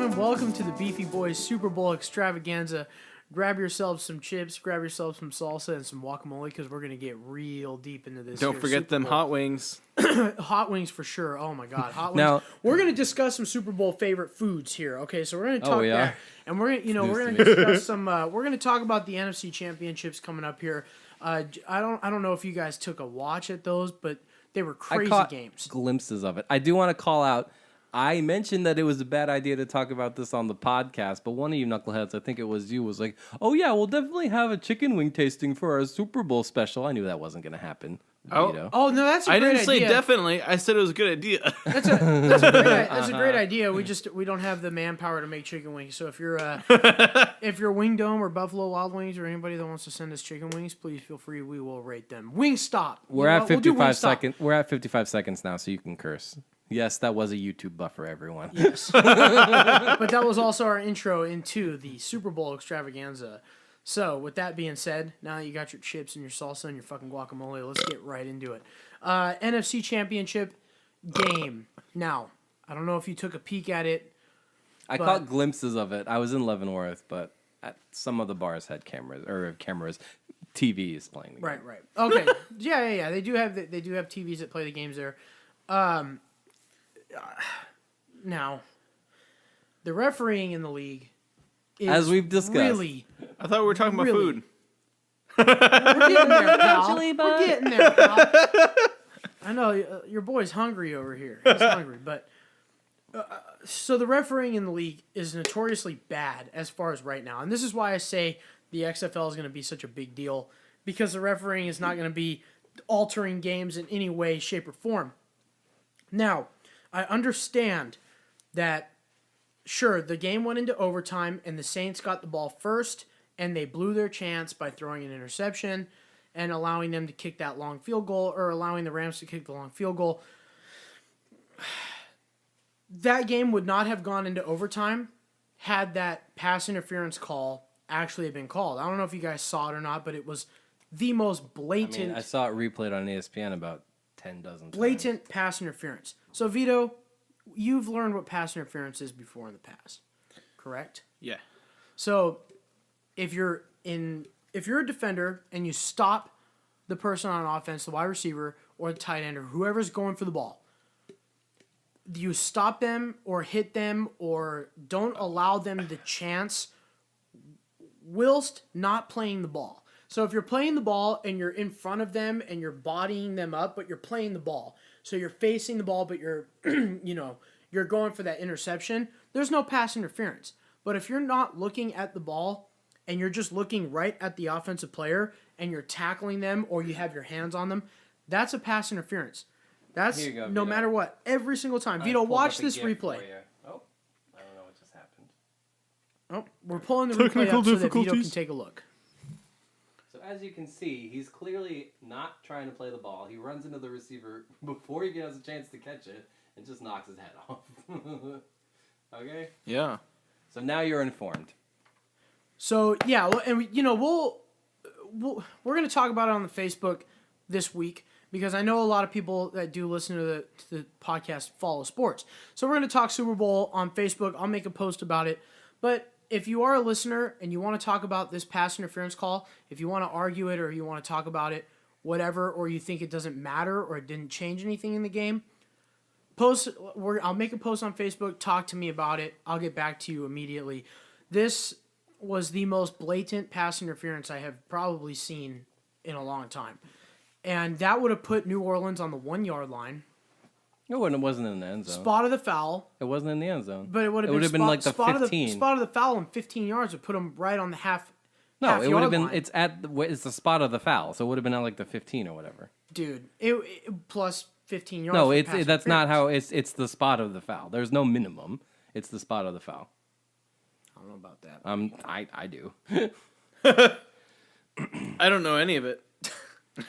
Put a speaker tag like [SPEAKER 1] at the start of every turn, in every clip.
[SPEAKER 1] gentlemen, welcome to the Beefy Boys Super Bowl extravaganza. Grab yourselves some chips, grab yourselves some salsa and some guacamole because we're going to get real deep into this.
[SPEAKER 2] Don't forget them hot wings.
[SPEAKER 1] Hot wings for sure. Oh my God, hot wings.
[SPEAKER 3] Now,
[SPEAKER 1] we're going to discuss some Super Bowl favorite foods here. Okay, so we're going to talk that, and we're going to, we're going to discuss some. We're going to talk about the NFC Championships coming up here. I don't know if you guys took a watch at those, but they were crazy games.
[SPEAKER 3] Glimpses of it. I do want to call out. I mentioned that it was a bad idea to talk about this on the podcast, but one of you knuckleheads, I think it was you, was like, "Oh yeah, we'll definitely have a chicken wing tasting for our Super Bowl special." I knew that wasn't going to happen.
[SPEAKER 1] Oh no, that's a great idea.
[SPEAKER 2] I didn't say definitely. I said it was a good idea.
[SPEAKER 1] That's a great idea. We don't have the manpower to make chicken wings. So if you're Wingdome or Buffalo Wild Wings or anybody that wants to send us chicken wings, please feel free. We will rate them. Wingstop.
[SPEAKER 3] We're at 55 seconds. We're at 55 seconds now, so you can curse. Yes, that was a YouTube buffer, everyone.
[SPEAKER 1] Yes. But that was also our intro into the Super Bowl extravaganza. So, with that being said, now that you got your chips and your salsa and your fucking guacamole, let's get right into it. NFC Championship game. Now, I don't know if you took a peek at it.
[SPEAKER 3] I caught glimpses of it. I was in Leavenworth, but some of the bars had cameras, TVs playing the game.
[SPEAKER 1] Right. Okay. Yeah. They do have TVs that play the games there. Now, the refereeing in the league is
[SPEAKER 3] as we've discussed.
[SPEAKER 1] Really,
[SPEAKER 2] I thought we were talking about food.
[SPEAKER 1] We're getting there, pal. We're getting there, pal. I know your boy's hungry over here. He's hungry, but so the refereeing in the league is notoriously bad as far as right now, and this is why I say the XFL is going to be such a big deal because the refereeing is not going to be altering games in any way, shape, or form. Now, I understand that, sure, the game went into overtime and the Saints got the ball first and they blew their chance by throwing an interception and allowing them to kick that long field goal or allowing the Rams to kick the long field goal. That game would not have gone into overtime had that pass interference call actually been called. I don't know if you guys saw it or not, but it was the most blatant.
[SPEAKER 3] I saw it replayed on ESPN about 10 dozen times.
[SPEAKER 1] Blatant pass interference. So, Vito, you've learned what pass interference is before in the past, correct?
[SPEAKER 2] Yeah.
[SPEAKER 1] So, if you're a defender and you stop the person on offense, the wide receiver or the tight end or whoever's going for the ball, you stop them or hit them or don't allow them the chance whilst not playing the ball. So if you're playing the ball and you're in front of them and you're bodying them up, but you're playing the ball, so you're facing the ball, but you're, you're going for that interception, there's no pass interference. But if you're not looking at the ball and you're just looking right at the offensive player and you're tackling them or you have your hands on them, that's a pass interference. That's
[SPEAKER 3] Here you go,
[SPEAKER 1] no
[SPEAKER 3] Vito.
[SPEAKER 1] matter what, every single time. Vito, watch this replay.
[SPEAKER 3] Oh, I don't know what just happened.
[SPEAKER 1] Oh, we're pulling the replay up so that Vito can take a look.
[SPEAKER 3] So as you can see, he's clearly not trying to play the ball. He runs into the receiver before he has a chance to catch it and just knocks his head off. Okay?
[SPEAKER 2] Yeah.
[SPEAKER 3] So now you're informed.
[SPEAKER 1] So, yeah, and we're going to talk about it on the Facebook this week because I know a lot of people that do listen to the podcast follow sports. So we're going to talk Super Bowl on Facebook. I'll make a post about it. But if you are a listener and you want to talk about this pass interference call, if you want to argue it or you want to talk about it, whatever, or you think it doesn't matter or it didn't change anything in the game, I'll make a post on Facebook, talk to me about it. I'll get back to you immediately. This was the most blatant pass interference I have probably seen in a long time. And that would have put New Orleans on the 1 yard line.
[SPEAKER 3] No, it wasn't in the end zone.
[SPEAKER 1] Spot of the foul.
[SPEAKER 3] It wasn't in the end zone.
[SPEAKER 1] But it would have
[SPEAKER 3] been like the 15.
[SPEAKER 1] Spot of the foul in 15 yards would put them right on the half.
[SPEAKER 3] No, it would have been.
[SPEAKER 1] Line.
[SPEAKER 3] It's the spot of the foul, so it would have been at like the 15 or whatever.
[SPEAKER 1] Dude, it plus 15 yards.
[SPEAKER 3] No, that's not how it's the spot of the foul. There's no minimum. It's the spot of the foul.
[SPEAKER 1] I don't know about that.
[SPEAKER 3] I do.
[SPEAKER 2] I don't know any of it.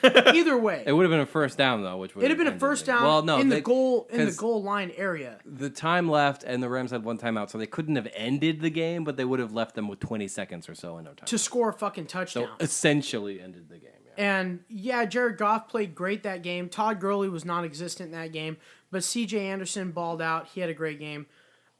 [SPEAKER 1] Either way,
[SPEAKER 3] it would have been a first down though, which would
[SPEAKER 1] it'd have been a first down in the goal line area.
[SPEAKER 3] The time left, and the Rams had one timeout, so they couldn't have ended the game, but they would have left them with 20 seconds or so in no time
[SPEAKER 1] to score a fucking touchdown.
[SPEAKER 3] So essentially ended the game. Yeah.
[SPEAKER 1] And yeah, Jared Goff played great that game. Todd Gurley was non-existent in that game, but C.J. Anderson balled out. He had a great game.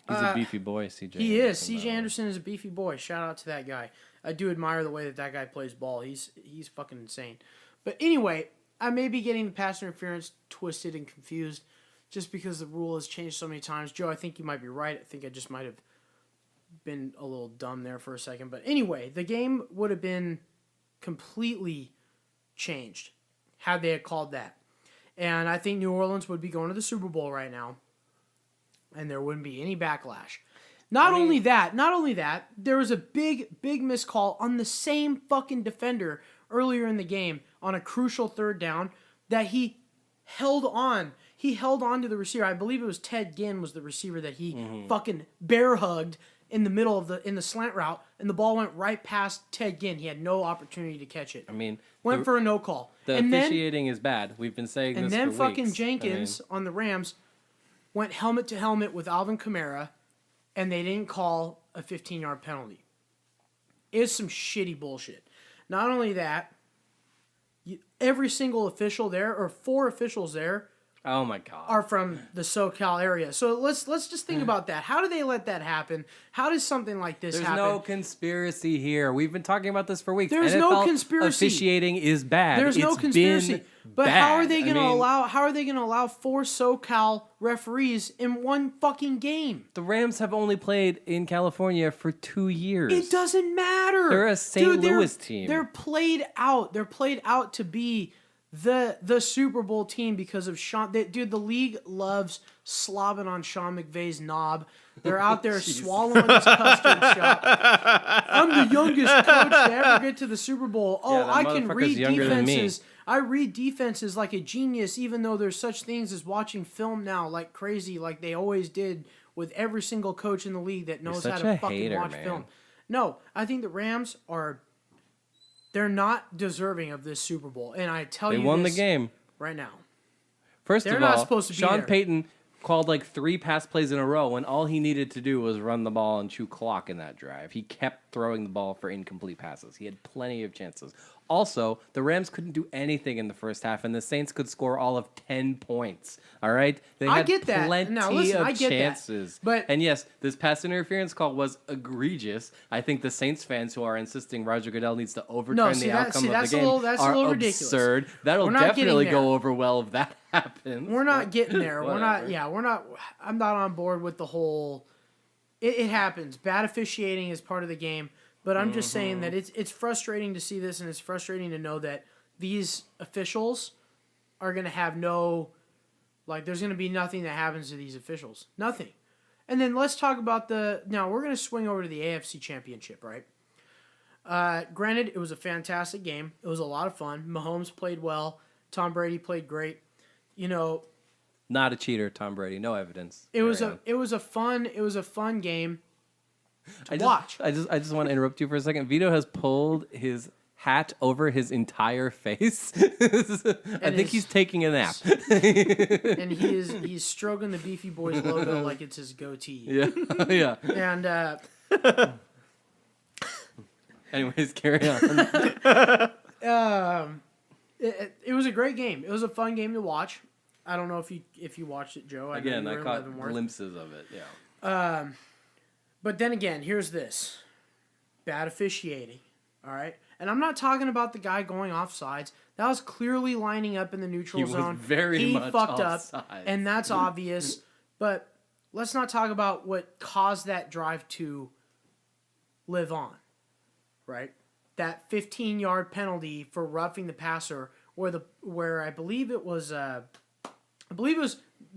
[SPEAKER 3] He's a beefy boy, CJ.
[SPEAKER 1] He is.
[SPEAKER 3] Anderson,
[SPEAKER 1] CJ
[SPEAKER 3] though.
[SPEAKER 1] Anderson is a beefy boy. Shout out to that guy. I do admire the way that guy plays ball. He's fucking insane. But anyway, I may be getting the pass interference twisted and confused just because the rule has changed so many times. Joe, I think you might be right. I think I just might have been a little dumb there for a second. But anyway, the game would have been completely changed had they had called that. And I think New Orleans would be going to the Super Bowl right now. And there wouldn't be any backlash. Not only that, there was a big miscall on the same fucking defender earlier in the game on a crucial third down that he held on. He held on to the receiver. I believe it was Ted Ginn was the receiver that he fucking bear hugged in the middle of the slant route, and the ball went right past Ted Ginn. He had no opportunity to catch it.
[SPEAKER 3] I mean,
[SPEAKER 1] went for a no call.
[SPEAKER 3] The officiating is bad. We've been saying this for weeks.
[SPEAKER 1] And then fucking Jenkins on the Rams went helmet to helmet with Alvin Kamara, and they didn't call a 15-yard penalty. It's some shitty bullshit. Not only that, every single official there, or 4 officials there,
[SPEAKER 3] oh my God,
[SPEAKER 1] are from the SoCal area. So let's just think about that. How do they let that happen? How does something like this happen?
[SPEAKER 3] There's no conspircy here. We've been talking about this for weeks.
[SPEAKER 1] There's
[SPEAKER 3] NFL
[SPEAKER 1] no conspiracy.
[SPEAKER 3] Officiating is bad.
[SPEAKER 1] There's no
[SPEAKER 3] It's
[SPEAKER 1] conspiracy.
[SPEAKER 3] been
[SPEAKER 1] But
[SPEAKER 3] bad.
[SPEAKER 1] how are they going to
[SPEAKER 3] I mean,
[SPEAKER 1] allow? How are they going to allow 4 SoCal referees in one fucking game?
[SPEAKER 3] The Rams have only played in California for 2 years.
[SPEAKER 1] It doesn't matter.
[SPEAKER 3] They're a St.
[SPEAKER 1] Dude,
[SPEAKER 3] Louis team.
[SPEAKER 1] They're played out. They're played out to be the Super Bowl team because of Sean. Dude, the league loves slobbing on Sean McVay's knob. They're out there swallowing his custard shot. I'm the youngest coach to ever get to the Super Bowl. Oh,
[SPEAKER 3] Yeah, that
[SPEAKER 1] I can
[SPEAKER 3] motherfucker's
[SPEAKER 1] read
[SPEAKER 3] younger than me.
[SPEAKER 1] defenses. I read defenses like a genius, even though there's such things as watching film now like crazy, like they always did with every single coach in the league that knows how
[SPEAKER 3] such
[SPEAKER 1] to
[SPEAKER 3] a
[SPEAKER 1] fucking
[SPEAKER 3] hater,
[SPEAKER 1] watch
[SPEAKER 3] man.
[SPEAKER 1] film. No, I think the Rams are. They're not deserving of this Super Bowl, and I tell
[SPEAKER 3] They
[SPEAKER 1] you
[SPEAKER 3] won the
[SPEAKER 1] this
[SPEAKER 3] game.
[SPEAKER 1] right now.
[SPEAKER 3] First
[SPEAKER 1] They're
[SPEAKER 3] of
[SPEAKER 1] not
[SPEAKER 3] all,
[SPEAKER 1] supposed to be
[SPEAKER 3] Sean
[SPEAKER 1] there.
[SPEAKER 3] Payton called like 3 pass plays in a row when all he needed to do was run the ball and chew clock in that drive. He kept throwing the ball for incomplete passes. He had plenty of chances. Also, the Rams couldn't do anything in the first half, and the Saints could score all of 10 points. All right? They
[SPEAKER 1] I
[SPEAKER 3] had
[SPEAKER 1] get that.
[SPEAKER 3] plenty
[SPEAKER 1] Now, listen,
[SPEAKER 3] of
[SPEAKER 1] I get that.
[SPEAKER 3] chances.
[SPEAKER 1] But-
[SPEAKER 3] and yes, this pass interference call was egregious. I think the Saints fans who are insisting Roger Goodell needs to overturn
[SPEAKER 1] see
[SPEAKER 3] the
[SPEAKER 1] that-
[SPEAKER 3] outcome
[SPEAKER 1] see,
[SPEAKER 3] of
[SPEAKER 1] that's
[SPEAKER 3] the
[SPEAKER 1] a
[SPEAKER 3] game
[SPEAKER 1] little- that's a
[SPEAKER 3] are
[SPEAKER 1] little ridiculous.
[SPEAKER 3] absurd. That'll
[SPEAKER 1] We're not getting
[SPEAKER 3] definitely
[SPEAKER 1] there.
[SPEAKER 3] go over well if that happens.
[SPEAKER 1] We're not getting there. We're not.
[SPEAKER 3] Whatever.
[SPEAKER 1] Yeah, we're not. I'm not on board with the whole. It happens. Bad officiating is part of the game, but I'm just saying that it's frustrating to see this, and it's frustrating to know that these officials are going to have no, like, there's going to be nothing that happens to these officials. Nothing. And then let's talk about now we're going to swing over to the AFC Championship, right? Granted, it was a fantastic game. It was a lot of fun. Mahomes played well. Tom Brady played great. You know,
[SPEAKER 3] Not a cheater, Tom Brady. No evidence.
[SPEAKER 1] it was
[SPEAKER 3] Carry
[SPEAKER 1] a fun game to
[SPEAKER 3] on.
[SPEAKER 1] watch.
[SPEAKER 3] I just want to interrupt you for a second. Vito has pulled his hat over his entire face. I think he's taking a nap.
[SPEAKER 1] And he's stroking the Beefy Boys logo like it's his goatee.
[SPEAKER 3] Yeah, yeah.
[SPEAKER 1] And
[SPEAKER 3] Anyways, carry on.
[SPEAKER 1] it was a great game. It was a fun game to watch. I don't know if you watched it, Joe.
[SPEAKER 3] Again,
[SPEAKER 1] know
[SPEAKER 3] I
[SPEAKER 1] you were in
[SPEAKER 3] caught
[SPEAKER 1] Leavenworth.
[SPEAKER 3] glimpses of it. Yeah.
[SPEAKER 1] But then again, here's this. Bad officiating. All right? And I'm not talking about the guy going off sides. That was clearly lining up in the neutral
[SPEAKER 3] He was
[SPEAKER 1] zone.
[SPEAKER 3] very
[SPEAKER 1] he
[SPEAKER 3] much
[SPEAKER 1] fucked
[SPEAKER 3] offsides.
[SPEAKER 1] up, and that's obvious. But let's not talk about what caused that drive to live on. Right? That 15-yard penalty for roughing the passer, where I believe it was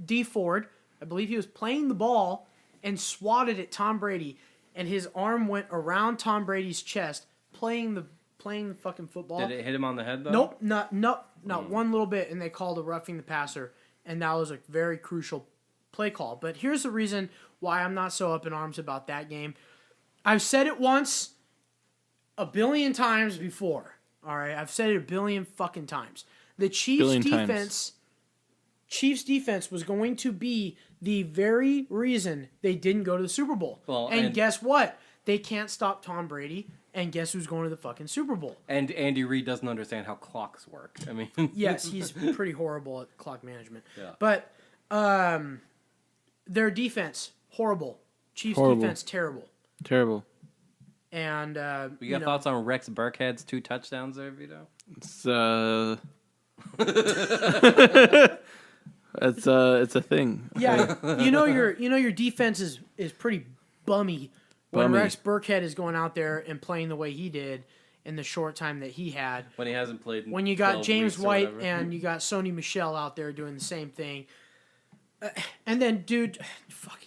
[SPEAKER 1] D Ford. I believe he was playing the ball and swatted at Tom Brady, and his arm went around Tom Brady's chest, playing the fucking football.
[SPEAKER 3] Did it hit him on the head though?
[SPEAKER 1] Nope, not one little bit, and they called a roughing the passer, and that was a very crucial play call. But here's the reason why I'm not so up in arms about that game. I've said it once, a billion times before. All right, I've said it a billion fucking times. The Chiefs' defense was going to be the very reason they didn't go to the Super Bowl.
[SPEAKER 3] Well,
[SPEAKER 1] and guess what? They can't stop Tom Brady. And guess who's going to the fucking Super Bowl?
[SPEAKER 3] And Andy Reid doesn't understand how clocks work. I mean,
[SPEAKER 1] Yes, he's pretty horrible at clock management.
[SPEAKER 3] Yeah.
[SPEAKER 1] But their defense, horrible. Chiefs
[SPEAKER 2] Horrible.
[SPEAKER 1] defense terrible.
[SPEAKER 2] Terrible.
[SPEAKER 1] And
[SPEAKER 3] You got thoughts on Rex Burkhead's 2 touchdowns there, Vito?
[SPEAKER 2] It's it's a thing.
[SPEAKER 1] Yeah, your defense is pretty bummy when
[SPEAKER 2] Bummy.
[SPEAKER 1] Rex Burkhead is going out there and playing the way he did in the short time that he had.
[SPEAKER 3] When he hasn't played in
[SPEAKER 1] When you got
[SPEAKER 3] 12
[SPEAKER 1] James
[SPEAKER 3] weeks or
[SPEAKER 1] White
[SPEAKER 3] whatever.
[SPEAKER 1] and you got Sony Michel out there doing the same thing. And then, dude, fuck,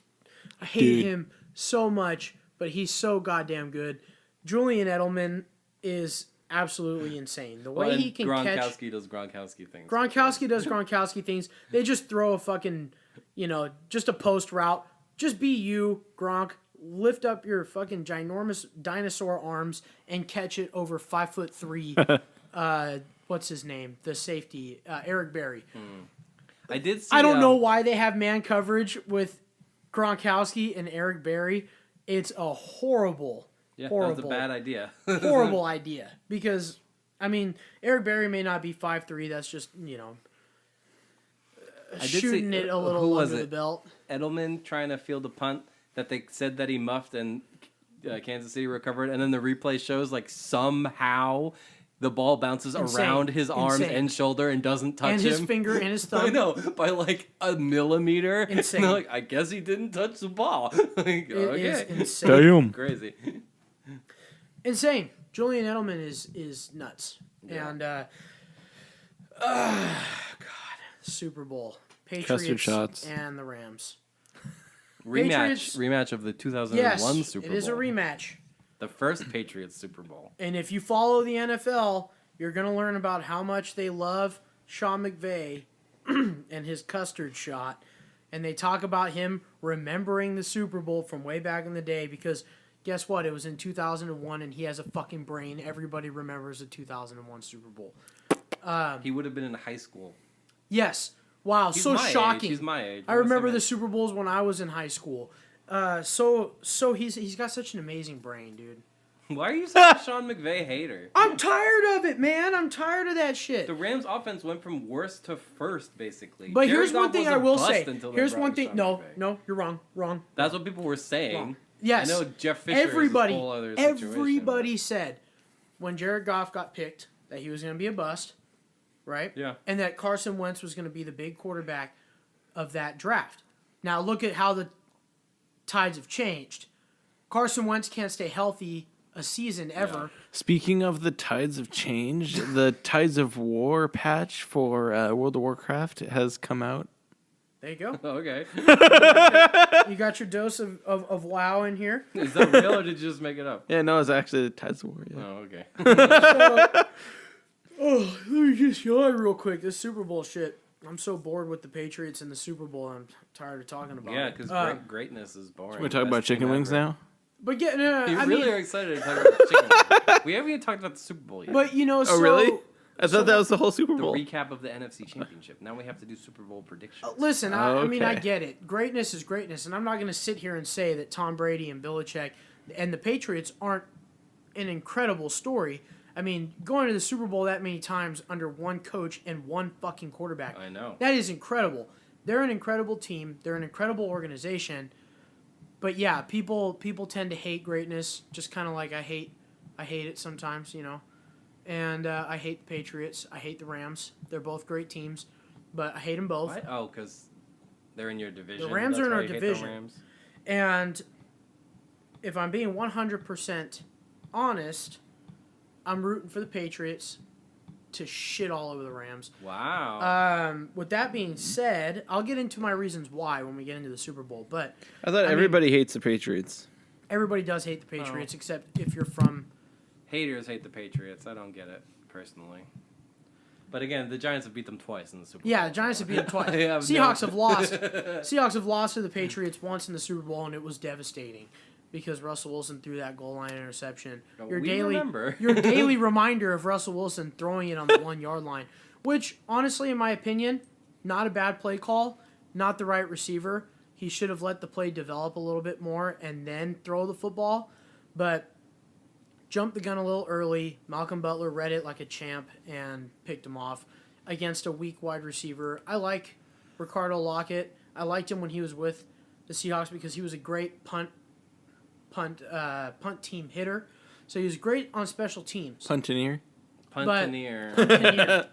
[SPEAKER 1] I hate him so much, but he's so goddamn good. Julian Edelman is absolutely insane. The way
[SPEAKER 3] Well,
[SPEAKER 1] he can catch.
[SPEAKER 3] Gronkowski does Gronkowski things.
[SPEAKER 1] Gronkowski does Gronkowski things. They just throw a fucking, just a post route. Just be you, Gronk. Lift up your fucking ginormous dinosaur arms and catch it over 5'3". What's his name? The safety, Eric Berry.
[SPEAKER 3] I did see,
[SPEAKER 1] I don't know why they have man coverage with Gronkowski and Eric Berry. It's a horrible,
[SPEAKER 3] Yeah,
[SPEAKER 1] horrible,
[SPEAKER 3] that was a bad idea.
[SPEAKER 1] horrible idea. Because, Eric Berry may not be 5'3". That's just, shooting it a
[SPEAKER 3] who
[SPEAKER 1] little
[SPEAKER 3] was
[SPEAKER 1] under the
[SPEAKER 3] it?
[SPEAKER 1] belt.
[SPEAKER 3] Edelman trying to field a punt that they said that he muffed and Kansas City recovered, and then the replay shows like somehow the ball bounces
[SPEAKER 1] Insane.
[SPEAKER 3] around his arms
[SPEAKER 1] Insane.
[SPEAKER 3] and shoulder and doesn't touch
[SPEAKER 1] And
[SPEAKER 3] him.
[SPEAKER 1] his finger and his thumb.
[SPEAKER 3] I know, by like a millimeter.
[SPEAKER 1] Insane.
[SPEAKER 3] And they're like, I guess he didn't touch the ball. Like,
[SPEAKER 1] It
[SPEAKER 3] okay.
[SPEAKER 1] is insane.
[SPEAKER 3] Crazy.
[SPEAKER 1] Insane. Julian Edelman is nuts.
[SPEAKER 3] Yeah.
[SPEAKER 1] And God, Super Bowl. Patriots
[SPEAKER 2] shots.
[SPEAKER 1] and the Rams.
[SPEAKER 3] Rematch
[SPEAKER 1] Patriots-
[SPEAKER 3] of the 2001
[SPEAKER 1] Yes,
[SPEAKER 3] Super
[SPEAKER 1] it
[SPEAKER 3] Bowl.
[SPEAKER 1] is a rematch.
[SPEAKER 3] The first Patriots Super Bowl.
[SPEAKER 1] And if you follow the NFL, you're going to learn about how much they love Sean McVay and his custard shot. And they talk about him remembering the Super Bowl from way back in the day because guess what? It was in 2001 and he has a fucking brain. Everybody remembers the 2001 Super Bowl.
[SPEAKER 3] He would have been in high school.
[SPEAKER 1] Yes. Wow,
[SPEAKER 3] He's
[SPEAKER 1] so
[SPEAKER 3] my
[SPEAKER 1] shocking.
[SPEAKER 3] Age. He's my age.
[SPEAKER 1] I remember the Super Bowls when I was in high school. So he's got such an amazing brain, dude.
[SPEAKER 3] Why are you such a Sean McVay hater?
[SPEAKER 1] I'm tired of it, man. I'm tired of that shit.
[SPEAKER 3] The Rams offense went from worst to first, basically.
[SPEAKER 1] But
[SPEAKER 3] Jared
[SPEAKER 1] here's one
[SPEAKER 3] Goff
[SPEAKER 1] thing
[SPEAKER 3] was
[SPEAKER 1] I
[SPEAKER 3] a
[SPEAKER 1] will
[SPEAKER 3] bust
[SPEAKER 1] say.
[SPEAKER 3] until they
[SPEAKER 1] Here's
[SPEAKER 3] brought
[SPEAKER 1] one
[SPEAKER 3] in
[SPEAKER 1] thing.
[SPEAKER 3] Sean
[SPEAKER 1] No,
[SPEAKER 3] McVay.
[SPEAKER 1] no, you're wrong. Wrong.
[SPEAKER 3] That's what people were saying.
[SPEAKER 1] Wrong. Yes.
[SPEAKER 3] I know Jeff Fisher
[SPEAKER 1] Everybody,
[SPEAKER 3] is a whole other situation.
[SPEAKER 1] everybody said when Jared Goff got picked that he was going to be a bust, right?
[SPEAKER 3] Yeah.
[SPEAKER 1] And that Carson Wentz was going to be the big quarterback of that draft. Now look at how the tides have changed. Carson Wentz can't stay healthy a season ever.
[SPEAKER 2] Speaking of the tides of change, the Tides of War patch for World of Warcraft has come out.
[SPEAKER 1] There you go.
[SPEAKER 3] Okay.
[SPEAKER 1] You got your dose of WoW in here.
[SPEAKER 3] Is that real or did you just make it up?
[SPEAKER 2] Yeah, no, it's actually the Tides of War. Yeah.
[SPEAKER 3] Oh, okay.
[SPEAKER 1] Let me just yawn real quick. This Super Bowl shit. I'm so bored with the Patriots and the Super Bowl. I'm tired of talking about
[SPEAKER 3] Yeah,
[SPEAKER 1] it.
[SPEAKER 3] because greatness is boring.
[SPEAKER 2] We talk about chicken wings now.
[SPEAKER 1] But you
[SPEAKER 3] You really are excited to talk about chicken wings. We haven't even talked about the Super Bowl yet.
[SPEAKER 1] But
[SPEAKER 2] Oh, really? I thought that was the whole Super
[SPEAKER 3] The
[SPEAKER 2] Bowl.
[SPEAKER 3] recap of the NFC Championship. Now we have to do Super Bowl predictions.
[SPEAKER 1] Listen, I mean, I
[SPEAKER 2] Okay.
[SPEAKER 1] get it. Greatness is greatness, and I'm not going to sit here and say that Tom Brady and Belichick and the Patriots aren't an incredible story. I mean, going to the Super Bowl that many times under one coach and one fucking quarterback.
[SPEAKER 3] I know.
[SPEAKER 1] That is incredible. They're an incredible team. They're an incredible organization. But yeah, people tend to hate greatness, just kind of like I hate it sometimes, you know. And I hate the Patriots. I hate the Rams. They're both great teams, but I hate them both.
[SPEAKER 3] What? Oh, because they're in your division.
[SPEAKER 1] The Rams
[SPEAKER 3] That's
[SPEAKER 1] are in
[SPEAKER 3] why
[SPEAKER 1] our
[SPEAKER 3] you hate the
[SPEAKER 1] division.
[SPEAKER 3] Rams?
[SPEAKER 1] And if I'm being 100% honest, I'm rooting for the Patriots to shit all over the Rams.
[SPEAKER 3] Wow.
[SPEAKER 1] With that being said, I'll get into my reasons why when we get into the Super Bowl. But
[SPEAKER 2] I thought everybody hates the Patriots.
[SPEAKER 1] everybody does hate the Patriots, except if you're from.
[SPEAKER 3] Haters hate the Patriots. I don't get it, personally. But again, the Giants have beat them twice in the Super Bowl.
[SPEAKER 1] Yeah, the Giants have beat them twice.
[SPEAKER 3] I have
[SPEAKER 1] Seahawks
[SPEAKER 3] no-
[SPEAKER 1] have lost. Seahawks have lost to the Patriots once in the Super Bowl, and it was devastating because Russell Wilson threw that goal line interception.
[SPEAKER 3] No, we remember.
[SPEAKER 1] Your daily reminder of Russell Wilson throwing it on the 1 yard line, which honestly, in my opinion, not a bad play call, not the right receiver. He should have let the play develop a little bit more and then throw the football, but jumped the gun a little early. Malcolm Butler read it like a champ and picked him off against a weak wide receiver. I like Ricardo Lockett. I liked him when he was with the Seahawks because he was a great punt punt team hitter. So he was great on special teams.
[SPEAKER 2] Puntineer.
[SPEAKER 3] Puntineer.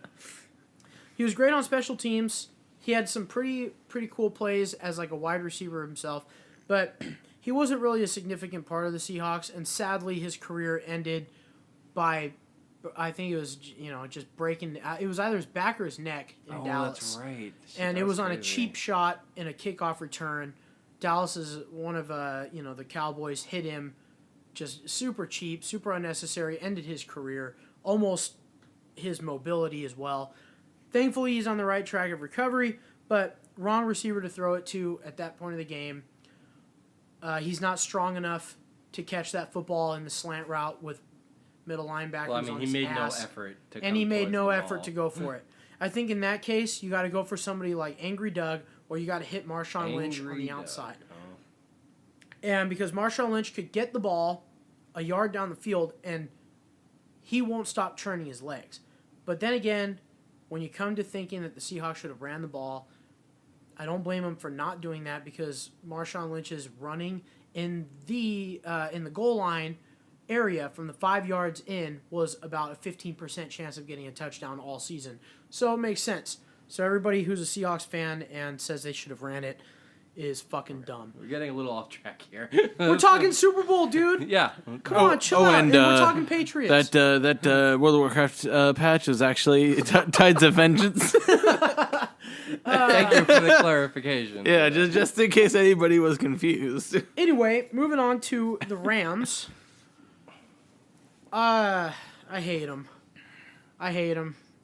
[SPEAKER 1] He was great on special teams. He had some pretty cool plays as like a wide receiver himself, but he wasn't really a significant part of the Seahawks. And sadly, his career ended by, I think it was just breaking. It was either his back or his neck in Dallas.
[SPEAKER 3] That's right. Shit,
[SPEAKER 1] And it
[SPEAKER 3] that
[SPEAKER 1] was on a
[SPEAKER 3] crazy.
[SPEAKER 1] cheap shot in a kickoff return. Dallas is one of the Cowboys hit him just super cheap, super unnecessary, ended his career, almost his mobility as well. Thankfully, he's on the right track of recovery, but wrong receiver to throw it to at that point of the game. He's not strong enough to catch that football in the slant route with middle linebackers
[SPEAKER 3] Well, I mean,
[SPEAKER 1] on
[SPEAKER 3] he
[SPEAKER 1] his
[SPEAKER 3] made
[SPEAKER 1] ass,
[SPEAKER 3] no effort to
[SPEAKER 1] and he
[SPEAKER 3] come
[SPEAKER 1] made
[SPEAKER 3] towards
[SPEAKER 1] no
[SPEAKER 3] the
[SPEAKER 1] effort
[SPEAKER 3] ball.
[SPEAKER 1] to go for it. I think in that case, you got to go for somebody like Angry Doug, or you got to hit Marshawn Lynch on
[SPEAKER 3] Angry
[SPEAKER 1] the
[SPEAKER 3] Doug.
[SPEAKER 1] outside.
[SPEAKER 3] Oh.
[SPEAKER 1] And because Marshawn Lynch could get the ball a yard down the field, and he won't stop churning his legs. But then again, when you come to thinking that the Seahawks should have ran the ball, I don't blame him for not doing that because Marshawn Lynch is running in the goal line area from the 5 yards in was about a 15% chance of getting a touchdown all season. So it makes sense. So everybody who's a Seahawks fan and says they should have ran it is fucking dumb.
[SPEAKER 3] We're getting a little off track here.
[SPEAKER 1] We're talking Super Bowl, dude.
[SPEAKER 3] Yeah.
[SPEAKER 1] Come on, chill out. And we're talking Patriots.
[SPEAKER 2] That World of Warcraft patch was actually Tides of Vengeance.
[SPEAKER 3] Thank you for the clarification.
[SPEAKER 2] Yeah, just in case anybody was confused.
[SPEAKER 1] Anyway, moving on to the Rams. I hate them.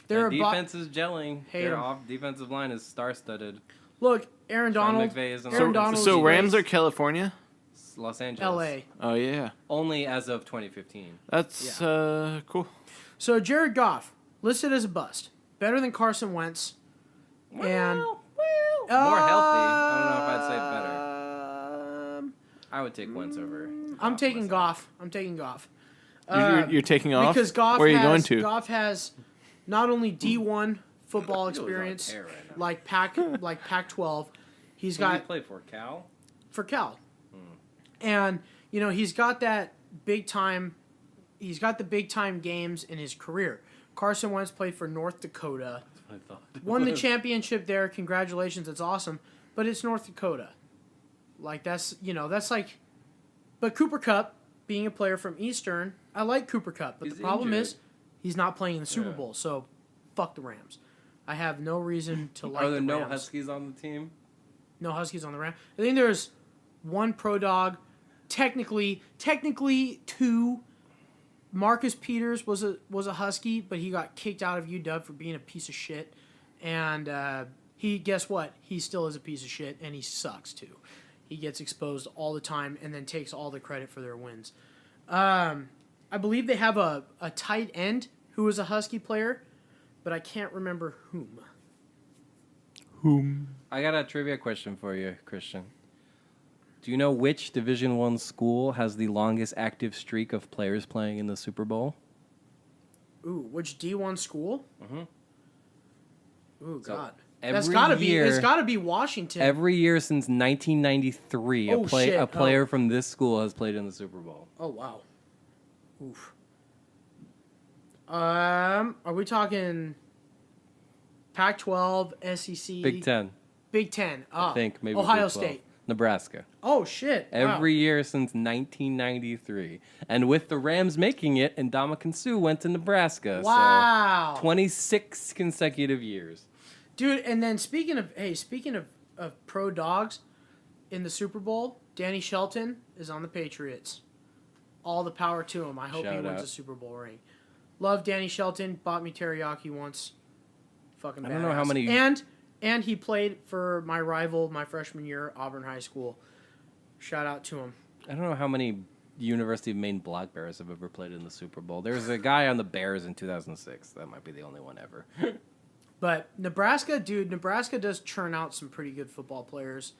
[SPEAKER 1] Their
[SPEAKER 3] Their defense is gelling.
[SPEAKER 1] Hate
[SPEAKER 3] Their
[SPEAKER 1] 'em.
[SPEAKER 3] off defensive line is star-studded.
[SPEAKER 1] Look, Aaron
[SPEAKER 3] Sean
[SPEAKER 1] Donald.
[SPEAKER 3] McVay isn't
[SPEAKER 1] Aaron
[SPEAKER 3] on.
[SPEAKER 1] Donald.
[SPEAKER 2] So Rams are California?
[SPEAKER 3] It's Los Angeles.
[SPEAKER 1] L.A.
[SPEAKER 2] Oh, yeah.
[SPEAKER 3] Only as of 2015.
[SPEAKER 2] That's cool.
[SPEAKER 1] So Jared Goff listed as a bust, better than Carson Wentz, and
[SPEAKER 3] More healthy. I don't know if I'd say better. I would take Wentz over.
[SPEAKER 1] I'm taking Goff.
[SPEAKER 2] You're taking off?
[SPEAKER 1] Because Goff
[SPEAKER 2] Where are you
[SPEAKER 1] has,
[SPEAKER 2] going to?
[SPEAKER 1] Goff has not only D1 football
[SPEAKER 3] He was on
[SPEAKER 1] experience
[SPEAKER 3] tear right now.
[SPEAKER 1] like Pac-12, he's
[SPEAKER 3] Who did he
[SPEAKER 1] got
[SPEAKER 3] play for? Cal?
[SPEAKER 1] for Cal. And he's got that big time. He's got the big time games in his career. Carson Wentz played for North Dakota,
[SPEAKER 3] I thought.
[SPEAKER 1] won the championship there. Congratulations, that's awesome. But it's North Dakota. Like that's like. But Cooper Kupp, being a player from Eastern, I like Cooper Kupp. But
[SPEAKER 3] He's
[SPEAKER 1] the problem
[SPEAKER 3] injured.
[SPEAKER 1] is, he's not playing in the Super
[SPEAKER 3] Yeah.
[SPEAKER 1] Bowl. So, fuck the Rams. I have no reason to like
[SPEAKER 3] Are there
[SPEAKER 1] the
[SPEAKER 3] no
[SPEAKER 1] Rams.
[SPEAKER 3] Huskies on the team?
[SPEAKER 1] No Huskies on the Rams. I think there's one pro dog. Technically two. Marcus Peters was a Husky, but he got kicked out of UW for being a piece of shit. And guess what? He still is a piece of shit, and he sucks too. He gets exposed all the time and then takes all the credit for their wins. I believe they have a tight end who is a Husky player, but I can't remember whom.
[SPEAKER 3] I got a trivia question for you, Christian. Do you know which Division I school has the longest active streak of players playing in the Super Bowl?
[SPEAKER 1] Ooh, which D1 school?
[SPEAKER 3] Mhm.
[SPEAKER 1] Ooh,
[SPEAKER 3] So
[SPEAKER 1] God.
[SPEAKER 3] every
[SPEAKER 1] It's
[SPEAKER 3] year-
[SPEAKER 1] gotta be Washington.
[SPEAKER 3] Every year since 1993,
[SPEAKER 1] Oh, shit.
[SPEAKER 3] a player from this school has played in the Super Bowl.
[SPEAKER 1] Oh, wow. Oof. Are we talking Pac-12, SEC?
[SPEAKER 3] Big Ten,
[SPEAKER 1] Big Ten. Oh,
[SPEAKER 3] I think, maybe
[SPEAKER 1] Ohio
[SPEAKER 3] Big 12.
[SPEAKER 1] State.
[SPEAKER 3] Nebraska.
[SPEAKER 1] Oh, shit. Wow.
[SPEAKER 3] Every year since 1993. And with the Rams making it, Ndamukong Suh went to Nebraska.
[SPEAKER 1] Wow.
[SPEAKER 3] So 26 consecutive years.
[SPEAKER 1] Dude, and then speaking of pro dogs in the Super Bowl, Danny Shelton is on the Patriots. All the power to him. I hope he
[SPEAKER 3] Shout
[SPEAKER 1] wins
[SPEAKER 3] out.
[SPEAKER 1] a Super Bowl ring. Love Danny Shelton. Bought me teriyaki once. Fucking badass.
[SPEAKER 3] I don't know how many-
[SPEAKER 1] And he played for my rival my freshman year, Auburn High School. Shout out to him.
[SPEAKER 3] I don't know how many University of Maine Black Bears have ever played in the Super Bowl. There was a guy on the Bears in 2006. That might be the only one ever.
[SPEAKER 1] But Nebraska does churn out some pretty good football players.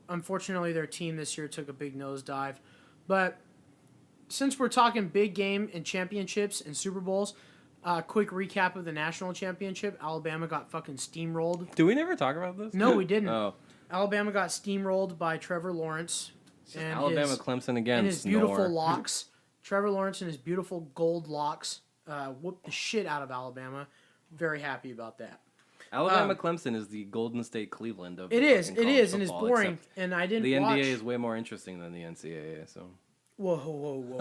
[SPEAKER 1] Unfortunately, their team this year took a big nosedive. But since we're talking big game and championships and Super Bowls, quick recap of the national championship. Alabama got fucking steamrolled.
[SPEAKER 3] Do we never talk about this?
[SPEAKER 1] No, we didn't.
[SPEAKER 3] Oh.
[SPEAKER 1] Alabama got steamrolled by Trevor Lawrence. And
[SPEAKER 3] Alabama, Clemson again.
[SPEAKER 1] and his beautiful locks. Trevor Lawrence and his beautiful gold locks whooped the shit out of Alabama. Very happy about that.
[SPEAKER 3] Alabama, Clemson is the Golden State Cleveland of
[SPEAKER 1] It is,
[SPEAKER 3] fucking college
[SPEAKER 1] and it's
[SPEAKER 3] football,
[SPEAKER 1] boring.
[SPEAKER 3] except
[SPEAKER 1] And I didn't
[SPEAKER 3] The
[SPEAKER 1] watch.
[SPEAKER 3] NBA is way more interesting than the NCAA. So.
[SPEAKER 1] Whoa.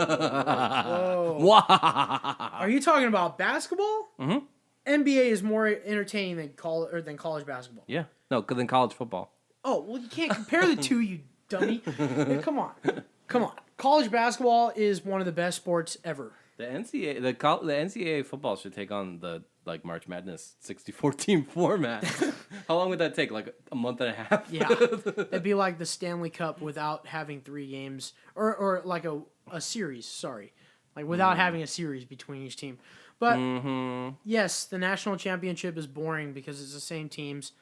[SPEAKER 1] Are you talking about basketball?
[SPEAKER 3] Mm-hmm.
[SPEAKER 1] NBA is more entertaining than college basketball.
[SPEAKER 3] Yeah. No, than college football.
[SPEAKER 1] Oh, well, you can't compare the two, you dummy. Come on. College basketball is one of the best sports ever.
[SPEAKER 3] The NCAA football should take on the March Madness 64 team format. How long would that take? Like a month and a half?
[SPEAKER 1] Yeah. It'd be like the Stanley Cup without having 3 games. Or like a series, sorry. Like without having a series between each team. But, yes, the national championship is boring because it's the same teams.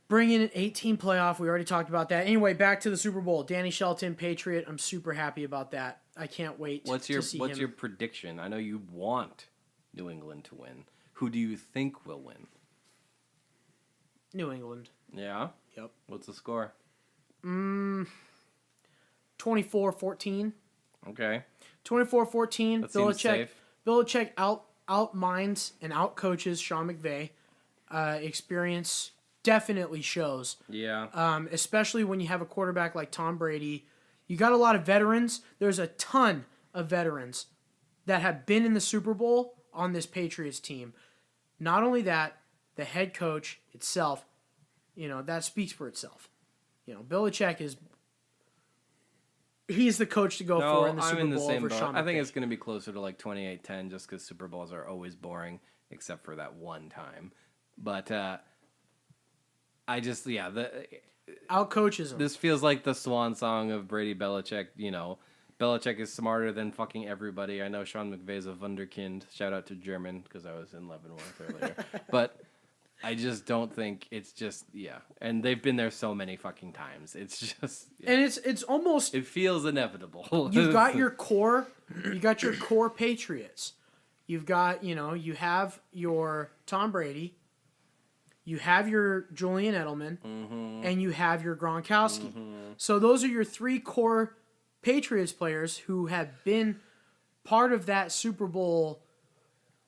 [SPEAKER 1] Bring in an 18 playoff. We already talked about that. Anyway, back to the Super Bowl. Danny Shelton, Patriot. I'm super happy about that. I can't wait to see him.
[SPEAKER 3] What's your prediction? I know you want New England to win. Who do you think will win?
[SPEAKER 1] New England.
[SPEAKER 3] Yeah?
[SPEAKER 1] Yep.
[SPEAKER 3] What's the score?
[SPEAKER 1] 24-14.
[SPEAKER 3] Okay.
[SPEAKER 1] 24-14.
[SPEAKER 3] That seems safe.
[SPEAKER 1] Belichick out minds and out coaches Sean McVay. Experience definitely shows.
[SPEAKER 3] Yeah.
[SPEAKER 1] Especially when you have a quarterback like Tom Brady. You got a lot of veterans. There's a ton of veterans that have been in the Super Bowl on this Patriots team. Not only that, the head coach itself, that speaks for itself. Belichick he's the coach to go for in the Super Bowl over Sean McVay.
[SPEAKER 3] I think it's going to be closer to like 28-10 just because Super Bowls are always boring except for that one time. But
[SPEAKER 1] out coaches him.
[SPEAKER 3] This feels like the swan song of Brady Belichick. Belichick is smarter than fucking everybody. I know Sean McVay's a wunderkind. Shout out to German because I was in Leavenworth earlier. But I just don't think it's just and they've been there so many fucking times. It's just
[SPEAKER 1] and it's almost
[SPEAKER 3] it feels inevitable.
[SPEAKER 1] You've got your core, Patriots. You've got you have your Tom Brady, you have your Julian Edelman, and you have your Gronkowski. So those are your 3 core Patriots players who have been part of that Super Bowl.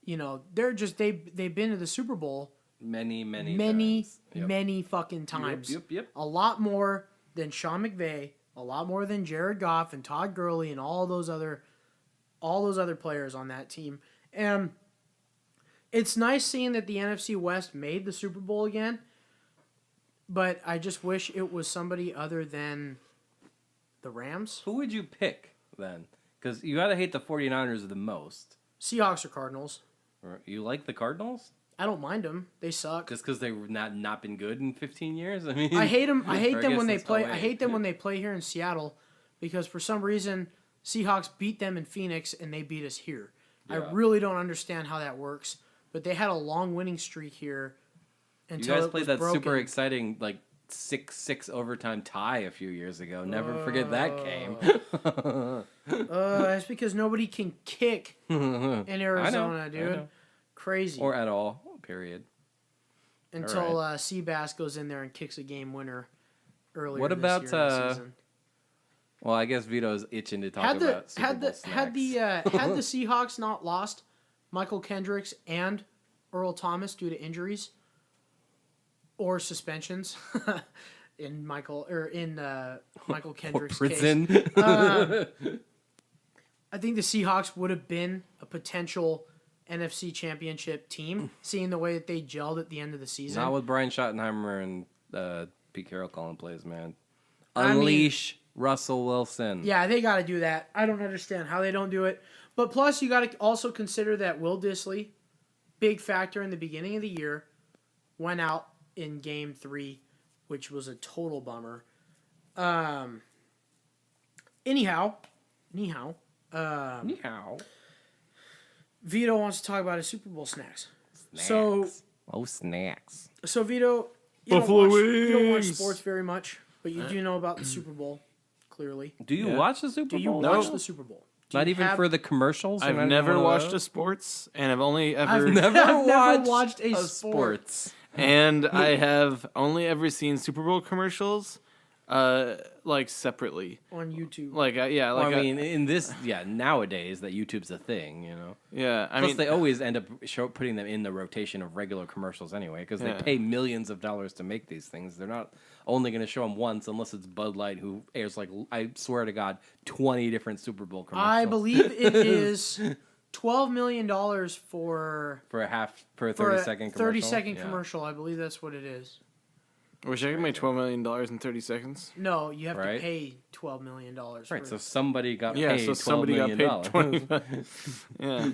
[SPEAKER 1] They've been to the Super Bowl
[SPEAKER 3] many
[SPEAKER 1] times.
[SPEAKER 3] Yep.
[SPEAKER 1] Many fucking times.
[SPEAKER 3] Yep.
[SPEAKER 1] A lot more than Sean McVay, a lot more than Jared Goff and Todd Gurley and all those other players on that team. And it's nice seeing that the NFC West made the Super Bowl again, but I just wish it was somebody other than the Rams.
[SPEAKER 3] Who would you pick then? Because you got to hate the 49ers the most.
[SPEAKER 1] Seahawks or Cardinals.
[SPEAKER 3] You like the Cardinals?
[SPEAKER 1] I don't mind them. They suck.
[SPEAKER 3] Just because they've not been good in 15 years? I mean,
[SPEAKER 1] I hate them. I hate
[SPEAKER 3] or I
[SPEAKER 1] them
[SPEAKER 3] guess
[SPEAKER 1] when they
[SPEAKER 3] that's
[SPEAKER 1] play.
[SPEAKER 3] 08.
[SPEAKER 1] I hate them when they play here in Seattle, because for some reason Seahawks beat them in Phoenix and they beat us here.
[SPEAKER 3] Yeah.
[SPEAKER 1] I really don't understand how that works. But they had a long winning streak here until
[SPEAKER 3] you guys
[SPEAKER 1] it
[SPEAKER 3] played
[SPEAKER 1] was
[SPEAKER 3] that
[SPEAKER 1] broken.
[SPEAKER 3] super exciting 6-6 overtime tie a few years ago. Never forget that game.
[SPEAKER 1] That's because nobody can kick in Arizona, dude.
[SPEAKER 3] I know.
[SPEAKER 1] Crazy.
[SPEAKER 3] Or at all. Period.
[SPEAKER 1] Until Seabass goes in there and kicks a game winner earlier.
[SPEAKER 3] What about
[SPEAKER 1] this year in the season.
[SPEAKER 3] Well, I guess Vito's itching to talk
[SPEAKER 1] Had
[SPEAKER 3] about Super Bowl
[SPEAKER 1] had the Seahawks not lost Michael Kendricks and Earl Thomas due to injuries or suspensions in Michael Kendricks'
[SPEAKER 3] prison.
[SPEAKER 1] case. I think the Seahawks would have been a potential NFC Championship team, seeing the way that they gelled at the end of the season.
[SPEAKER 3] Not with Brian Schottenheimer and Pete Carroll calling plays, man. Unleash Russell Wilson.
[SPEAKER 1] Yeah, they got to do that. I don't understand how they don't do it. But plus, you got to also consider that Will Dissly, big factor in the beginning of the year, went out in Game 3, which was a total bummer. Anyhow. Vito wants to talk about his Super Bowl snacks.
[SPEAKER 3] Snacks.
[SPEAKER 1] So Vito, you don't watch sports very much, but you do know about the Super Bowl, clearly.
[SPEAKER 3] Do you watch the Super Bowl?
[SPEAKER 1] Do you watch the Super Bowl?
[SPEAKER 3] Not even for the commercials?
[SPEAKER 2] I've never watched a sports, and I've only ever...
[SPEAKER 1] I've never watched a sports.
[SPEAKER 2] And I have only ever seen Super Bowl commercials Like separately.
[SPEAKER 1] on YouTube.
[SPEAKER 2] Like yeah,
[SPEAKER 3] Well,
[SPEAKER 2] like
[SPEAKER 3] I mean, in this, nowadays that YouTube's a thing, you know.
[SPEAKER 2] yeah. I
[SPEAKER 3] Plus,
[SPEAKER 2] mean,
[SPEAKER 3] they always end up putting them in the rotation of regular commercials anyway, because they pay millions of dollars to make these things. They're not only going to show them once, unless it's Bud Light, who airs like, I swear to God, 20 different Super Bowl commercials.
[SPEAKER 1] I believe it is $12 million for
[SPEAKER 3] for a 30-second commercial.
[SPEAKER 1] 30-second commercial. I believe that's what it is.
[SPEAKER 2] wish I could make $12 million in 30 seconds.
[SPEAKER 1] No, you have
[SPEAKER 3] Right.
[SPEAKER 1] to pay $12 million.
[SPEAKER 3] Right, so somebody got
[SPEAKER 2] Yeah,
[SPEAKER 3] paid
[SPEAKER 2] so somebody got
[SPEAKER 3] $12
[SPEAKER 2] paid
[SPEAKER 3] million.
[SPEAKER 2] 20. Yeah.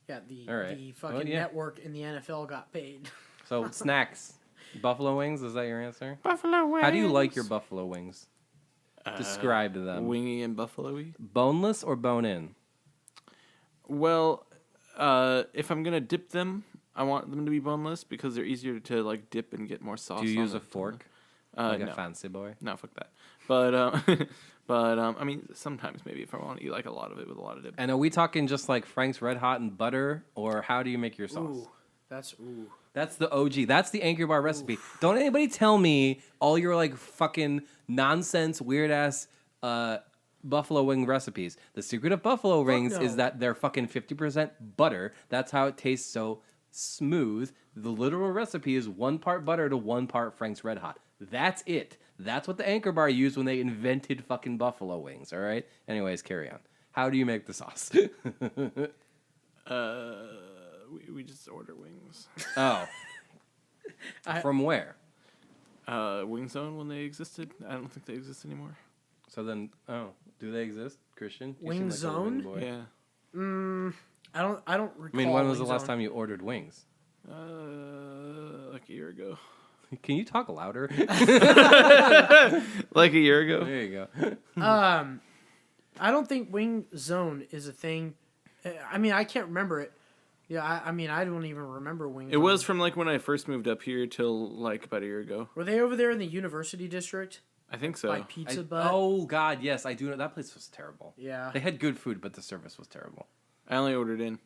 [SPEAKER 1] Yeah,
[SPEAKER 3] All right.
[SPEAKER 1] the fucking
[SPEAKER 3] Well, yeah.
[SPEAKER 1] network in the NFL got paid.
[SPEAKER 3] So snacks, buffalo wings. Is that your answer?
[SPEAKER 2] Buffalo wings.
[SPEAKER 3] How do you like your buffalo wings? Describe them.
[SPEAKER 2] Wingy and buffalo-y?
[SPEAKER 3] Boneless or bone in?
[SPEAKER 2] Well, if I'm gonna dip them, I want them to be boneless because they're easier to like dip and get more sauce.
[SPEAKER 3] Do you
[SPEAKER 2] on
[SPEAKER 3] use a
[SPEAKER 2] it.
[SPEAKER 3] fork? Like
[SPEAKER 2] No.
[SPEAKER 3] a fancy boy?
[SPEAKER 2] No, fuck that. But I mean, sometimes maybe if I want to eat like a lot of it with a lot of dip.
[SPEAKER 3] And are we talking just like Frank's Red Hot and butter, or how do you make your sauce?
[SPEAKER 1] Ooh, that's ooh.
[SPEAKER 3] That's the OG. That's the Angry Bar recipe. Don't anybody tell me all your like fucking nonsense, weird ass buffalo wing recipes. The secret of buffalo wings
[SPEAKER 1] no.
[SPEAKER 3] is that they're fucking 50% butter. That's how it tastes so smooth. The literal recipe is 1 part butter to 1 part Frank's Red Hot. That's it. That's what the Anchor Bar used when they invented fucking buffalo wings. All right. Anyways, carry on. How do you make the sauce?
[SPEAKER 2] We just order wings.
[SPEAKER 3] Oh. From where?
[SPEAKER 2] Wing Zone when they existed. I don't think they exist anymore.
[SPEAKER 3] So then, do they exist, Christian? You
[SPEAKER 1] Wing
[SPEAKER 3] seem like a wing
[SPEAKER 1] Zone?
[SPEAKER 3] boy.
[SPEAKER 2] Yeah.
[SPEAKER 1] I don't recall.
[SPEAKER 3] I mean, when was the
[SPEAKER 1] Wing
[SPEAKER 3] last
[SPEAKER 1] Zone.
[SPEAKER 3] time you ordered wings?
[SPEAKER 2] Like a year ago.
[SPEAKER 3] Can you talk louder?
[SPEAKER 2] Like a year ago.
[SPEAKER 3] There you go.
[SPEAKER 1] I don't think Wing Zone is a thing. I mean, I can't remember it. Yeah, I mean, I don't even remember Wing
[SPEAKER 2] It
[SPEAKER 1] Zone.
[SPEAKER 2] was from like when I first moved up here till like about a year ago.
[SPEAKER 1] Were they over there in the University District
[SPEAKER 2] I think so.
[SPEAKER 1] by Pizza Butt?
[SPEAKER 3] Oh God, yes, I do know that place was terrible.
[SPEAKER 1] Yeah.
[SPEAKER 3] They had good food, but the service was terrible.
[SPEAKER 2] I only ordered in.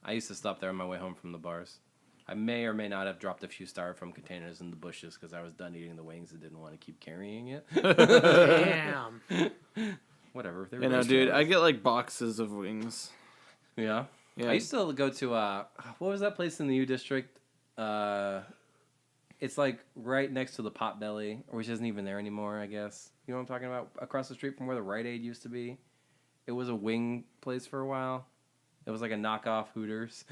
[SPEAKER 3] I used to stop there on my way home from the bars. I may or may not have dropped a few styrofoam containers in the bushes because I was done eating the wings and didn't want to keep carrying it.
[SPEAKER 1] Damn.
[SPEAKER 3] Whatever. They were
[SPEAKER 2] You know,
[SPEAKER 3] nice
[SPEAKER 2] dude,
[SPEAKER 3] wings.
[SPEAKER 2] I get like boxes of wings.
[SPEAKER 3] Yeah.
[SPEAKER 2] Yeah.
[SPEAKER 3] I used to go to what was that place in the U District? It's like right next to the Potbelly, which isn't even there anymore, I guess. You know what I'm talking about? Across the street from where the Rite Aid used to be. It was a wing place for a while. It was like a knockoff Hooters.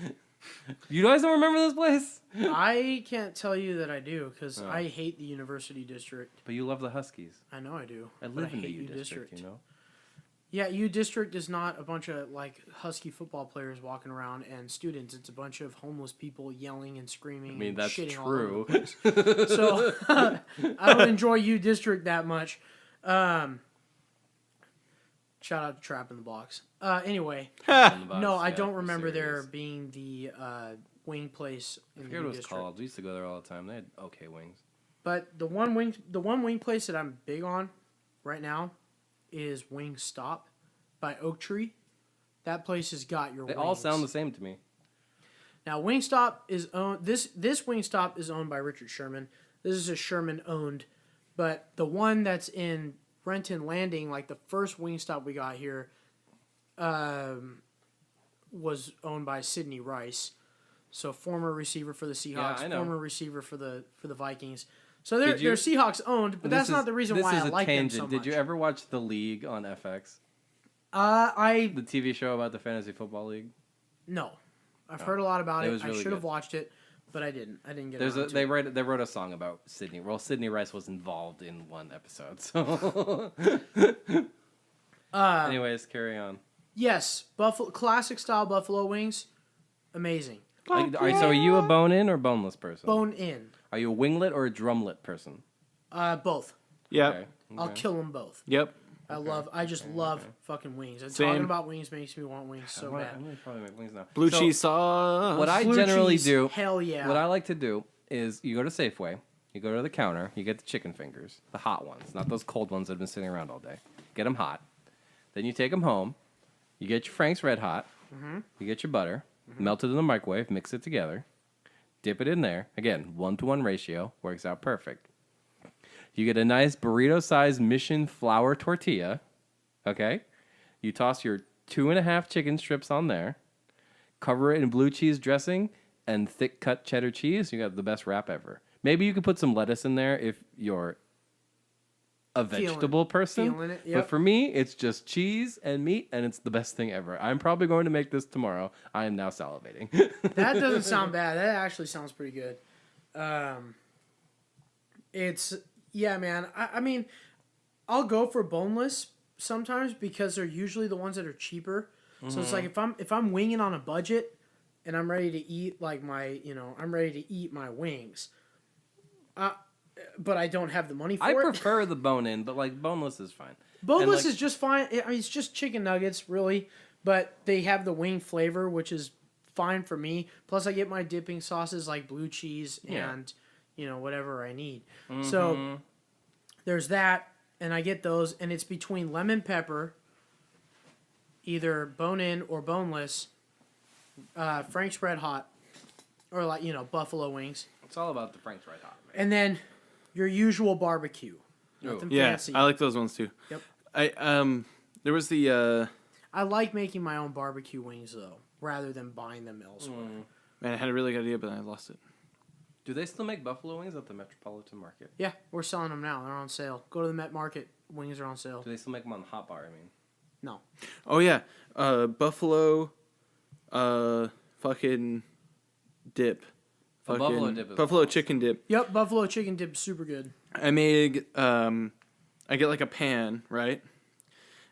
[SPEAKER 3] You guys don't remember this place?
[SPEAKER 1] I can't tell you that I do because
[SPEAKER 3] Oh.
[SPEAKER 1] I hate the University District.
[SPEAKER 3] But you love the Huskies.
[SPEAKER 1] I know I do.
[SPEAKER 3] I
[SPEAKER 1] but
[SPEAKER 3] live in the
[SPEAKER 1] hate
[SPEAKER 3] U District, you know?
[SPEAKER 1] Yeah, U District is not a bunch of like Husky football players walking around and students. It's a bunch of homeless people yelling and screaming.
[SPEAKER 3] I mean,
[SPEAKER 1] and
[SPEAKER 3] that's
[SPEAKER 1] shitting all
[SPEAKER 3] true.
[SPEAKER 1] over the place. So I don't enjoy U District that much. Shout out to Trap in the Box. Anyway, no, I don't remember there being the wing place
[SPEAKER 3] I
[SPEAKER 1] in the
[SPEAKER 3] forget
[SPEAKER 1] U
[SPEAKER 3] what it was
[SPEAKER 1] District.
[SPEAKER 3] called. We used to go there all the time. They had okay wings.
[SPEAKER 1] But the one wing place that I'm big on right now is Wingstop by Oak Tree. That place has got your
[SPEAKER 3] They
[SPEAKER 1] wings.
[SPEAKER 3] all sound the same to me.
[SPEAKER 1] Now Wingstop is owned. This Wingstop is owned by Richard Sherman. This is a Sherman owned, but the one that's in Renton Landing, like the first Wingstop we got here, was owned by Sidney Rice, so former receiver for the Seahawks,
[SPEAKER 3] I know.
[SPEAKER 1] former receiver for the Vikings. So they're
[SPEAKER 3] you-
[SPEAKER 1] Seahawks owned, but that's not the reason why I like them so much.
[SPEAKER 3] Did you ever watch The League on FX?
[SPEAKER 1] I
[SPEAKER 3] The TV show about the Fantasy Football League?
[SPEAKER 1] no, I've heard a lot about
[SPEAKER 3] It
[SPEAKER 1] it.
[SPEAKER 3] was
[SPEAKER 1] I
[SPEAKER 3] really
[SPEAKER 1] should have
[SPEAKER 3] good.
[SPEAKER 1] watched it, but I didn't. I didn't get.
[SPEAKER 3] There's
[SPEAKER 1] around to
[SPEAKER 3] they
[SPEAKER 1] it.
[SPEAKER 3] wrote a song about Sydney. Well, Sidney Rice was involved in one episode. So, anyways, carry on.
[SPEAKER 1] Yes, classic style buffalo wings, amazing.
[SPEAKER 3] All right, so are you a bone-in or boneless person?
[SPEAKER 1] Bone in,
[SPEAKER 3] Are you a winglet or a drumlet person?
[SPEAKER 1] both.
[SPEAKER 2] Yep.
[SPEAKER 3] Okay.
[SPEAKER 1] I'll kill them both.
[SPEAKER 2] Yep.
[SPEAKER 1] I just love fucking wings. And
[SPEAKER 2] Same.
[SPEAKER 1] talking about wings makes me want wings so bad.
[SPEAKER 3] I'm gonna probably make wings now.
[SPEAKER 2] Blue
[SPEAKER 3] So,
[SPEAKER 2] cheese sauce.
[SPEAKER 3] What I
[SPEAKER 1] Blue
[SPEAKER 3] generally
[SPEAKER 1] cheese,
[SPEAKER 3] do,
[SPEAKER 1] hell yeah.
[SPEAKER 3] what I like to do is you go to Safeway, you go to the counter, you get the chicken fingers, the hot ones, not those cold ones that have been sitting around all day. Get them hot. Then you take them home. You get your Frank's Red Hot. You get your butter, melt it in the microwave, mix it together, dip it in there. Again, 1-to-1 ratio works out perfect. You get a nice burrito-sized Mission flour tortilla. Okay? You toss your 2.5 chicken strips on there. Cover it in blue cheese dressing and thick-cut cheddar cheese. You got the best wrap ever. Maybe you could put some lettuce in there if you're a vegetable person.
[SPEAKER 1] Feeling it,
[SPEAKER 3] But
[SPEAKER 1] yep.
[SPEAKER 3] for me, it's just cheese and meat, and it's the best thing ever. I'm probably going to make this tomorrow. I am now salivating.
[SPEAKER 1] That doesn't sound bad. That actually sounds pretty good. Man. I mean, I'll go for boneless sometimes because they're usually the ones that are cheaper. So it's like if I'm winging on a budget and I'm ready to eat I'm ready to eat my wings. But I don't have the money for
[SPEAKER 3] I
[SPEAKER 1] it.
[SPEAKER 3] prefer the bone-in, but like boneless is fine.
[SPEAKER 1] Boneless
[SPEAKER 3] And,
[SPEAKER 1] is just fine. I mean, it's just chicken nuggets, really. But they have the wing flavor, which is fine for me. Plus, I get my dipping sauces like blue cheese and, whatever I need. So there's that, and I get those, and it's between lemon pepper, either bone-in or boneless, Frank's Red Hot, or buffalo wings.
[SPEAKER 3] It's all about the Frank's Red Hot. Man.
[SPEAKER 1] And then your usual barbecue. Nothing
[SPEAKER 2] Yeah,
[SPEAKER 1] fancy.
[SPEAKER 2] I like those ones too.
[SPEAKER 1] Yep.
[SPEAKER 2] There was the
[SPEAKER 1] I like making my own barbecue wings, though, rather than buying them elsewhere.
[SPEAKER 2] man, I had a really good idea, but I lost it.
[SPEAKER 3] Do they still make buffalo wings at the Metropolitan Market?
[SPEAKER 1] Yeah, we're selling them now. They're on sale. Go to the Met Market. Wings are on sale.
[SPEAKER 3] Do they still make them on the hot bar? I mean,
[SPEAKER 1] No.
[SPEAKER 2] Oh yeah, buffalo, fucking dip, fucking
[SPEAKER 3] buffalo dip is
[SPEAKER 2] buffalo
[SPEAKER 3] awesome.
[SPEAKER 2] chicken dip.
[SPEAKER 1] Yep, buffalo chicken dip, super good.
[SPEAKER 2] I made I get like a pan, right?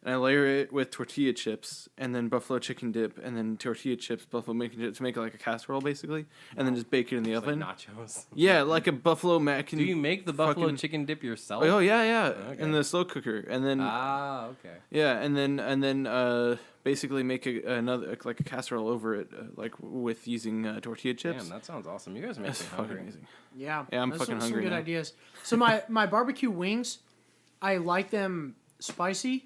[SPEAKER 2] And I layer it with tortilla chips and then buffalo chicken dip and then tortilla chips, buffalo making it to make it like a casserole basically, and then just bake it in the oven.
[SPEAKER 3] like nachos.
[SPEAKER 2] Yeah, like a buffalo mac and
[SPEAKER 3] Do you make the buffalo
[SPEAKER 2] fucking-
[SPEAKER 3] chicken dip yourself?
[SPEAKER 2] Oh yeah,
[SPEAKER 3] Okay.
[SPEAKER 2] in the slow cooker, and then
[SPEAKER 3] Okay.
[SPEAKER 2] yeah, and then basically make another like a casserole over it, like with using tortilla chips.
[SPEAKER 3] Damn, that sounds awesome. You guys make
[SPEAKER 2] That's
[SPEAKER 3] me
[SPEAKER 2] fucking
[SPEAKER 3] hungry.
[SPEAKER 2] amazing.
[SPEAKER 1] Yeah.
[SPEAKER 2] Yeah, I'm
[SPEAKER 1] that's
[SPEAKER 2] fucking
[SPEAKER 1] some
[SPEAKER 2] hungry
[SPEAKER 1] good
[SPEAKER 2] now.
[SPEAKER 1] ideas. So my barbecue wings, I like them spicy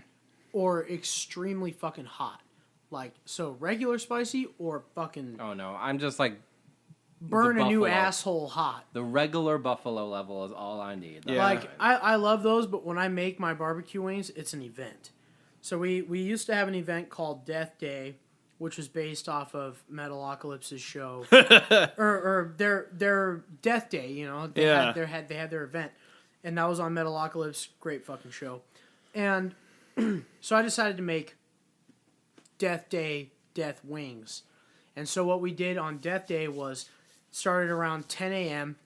[SPEAKER 1] or extremely fucking hot. Like, so regular spicy or fucking
[SPEAKER 3] Oh no, I'm just like
[SPEAKER 1] burn a new
[SPEAKER 3] buffalo.
[SPEAKER 1] asshole hot.
[SPEAKER 3] the regular buffalo level is all I need. That's
[SPEAKER 2] Yeah.
[SPEAKER 1] Like,
[SPEAKER 3] fine.
[SPEAKER 1] I love those, but when I make my barbecue wings, it's an event. So we used to have an event called Death Day, which was based off of Metalocalypse's show, or their Death Day. They
[SPEAKER 2] Yeah.
[SPEAKER 1] had their event, and that was on Metalocalypse. Great fucking show, and so I decided to make Death Day Death Wings, and so what we did on Death Day was started around 10 a.m.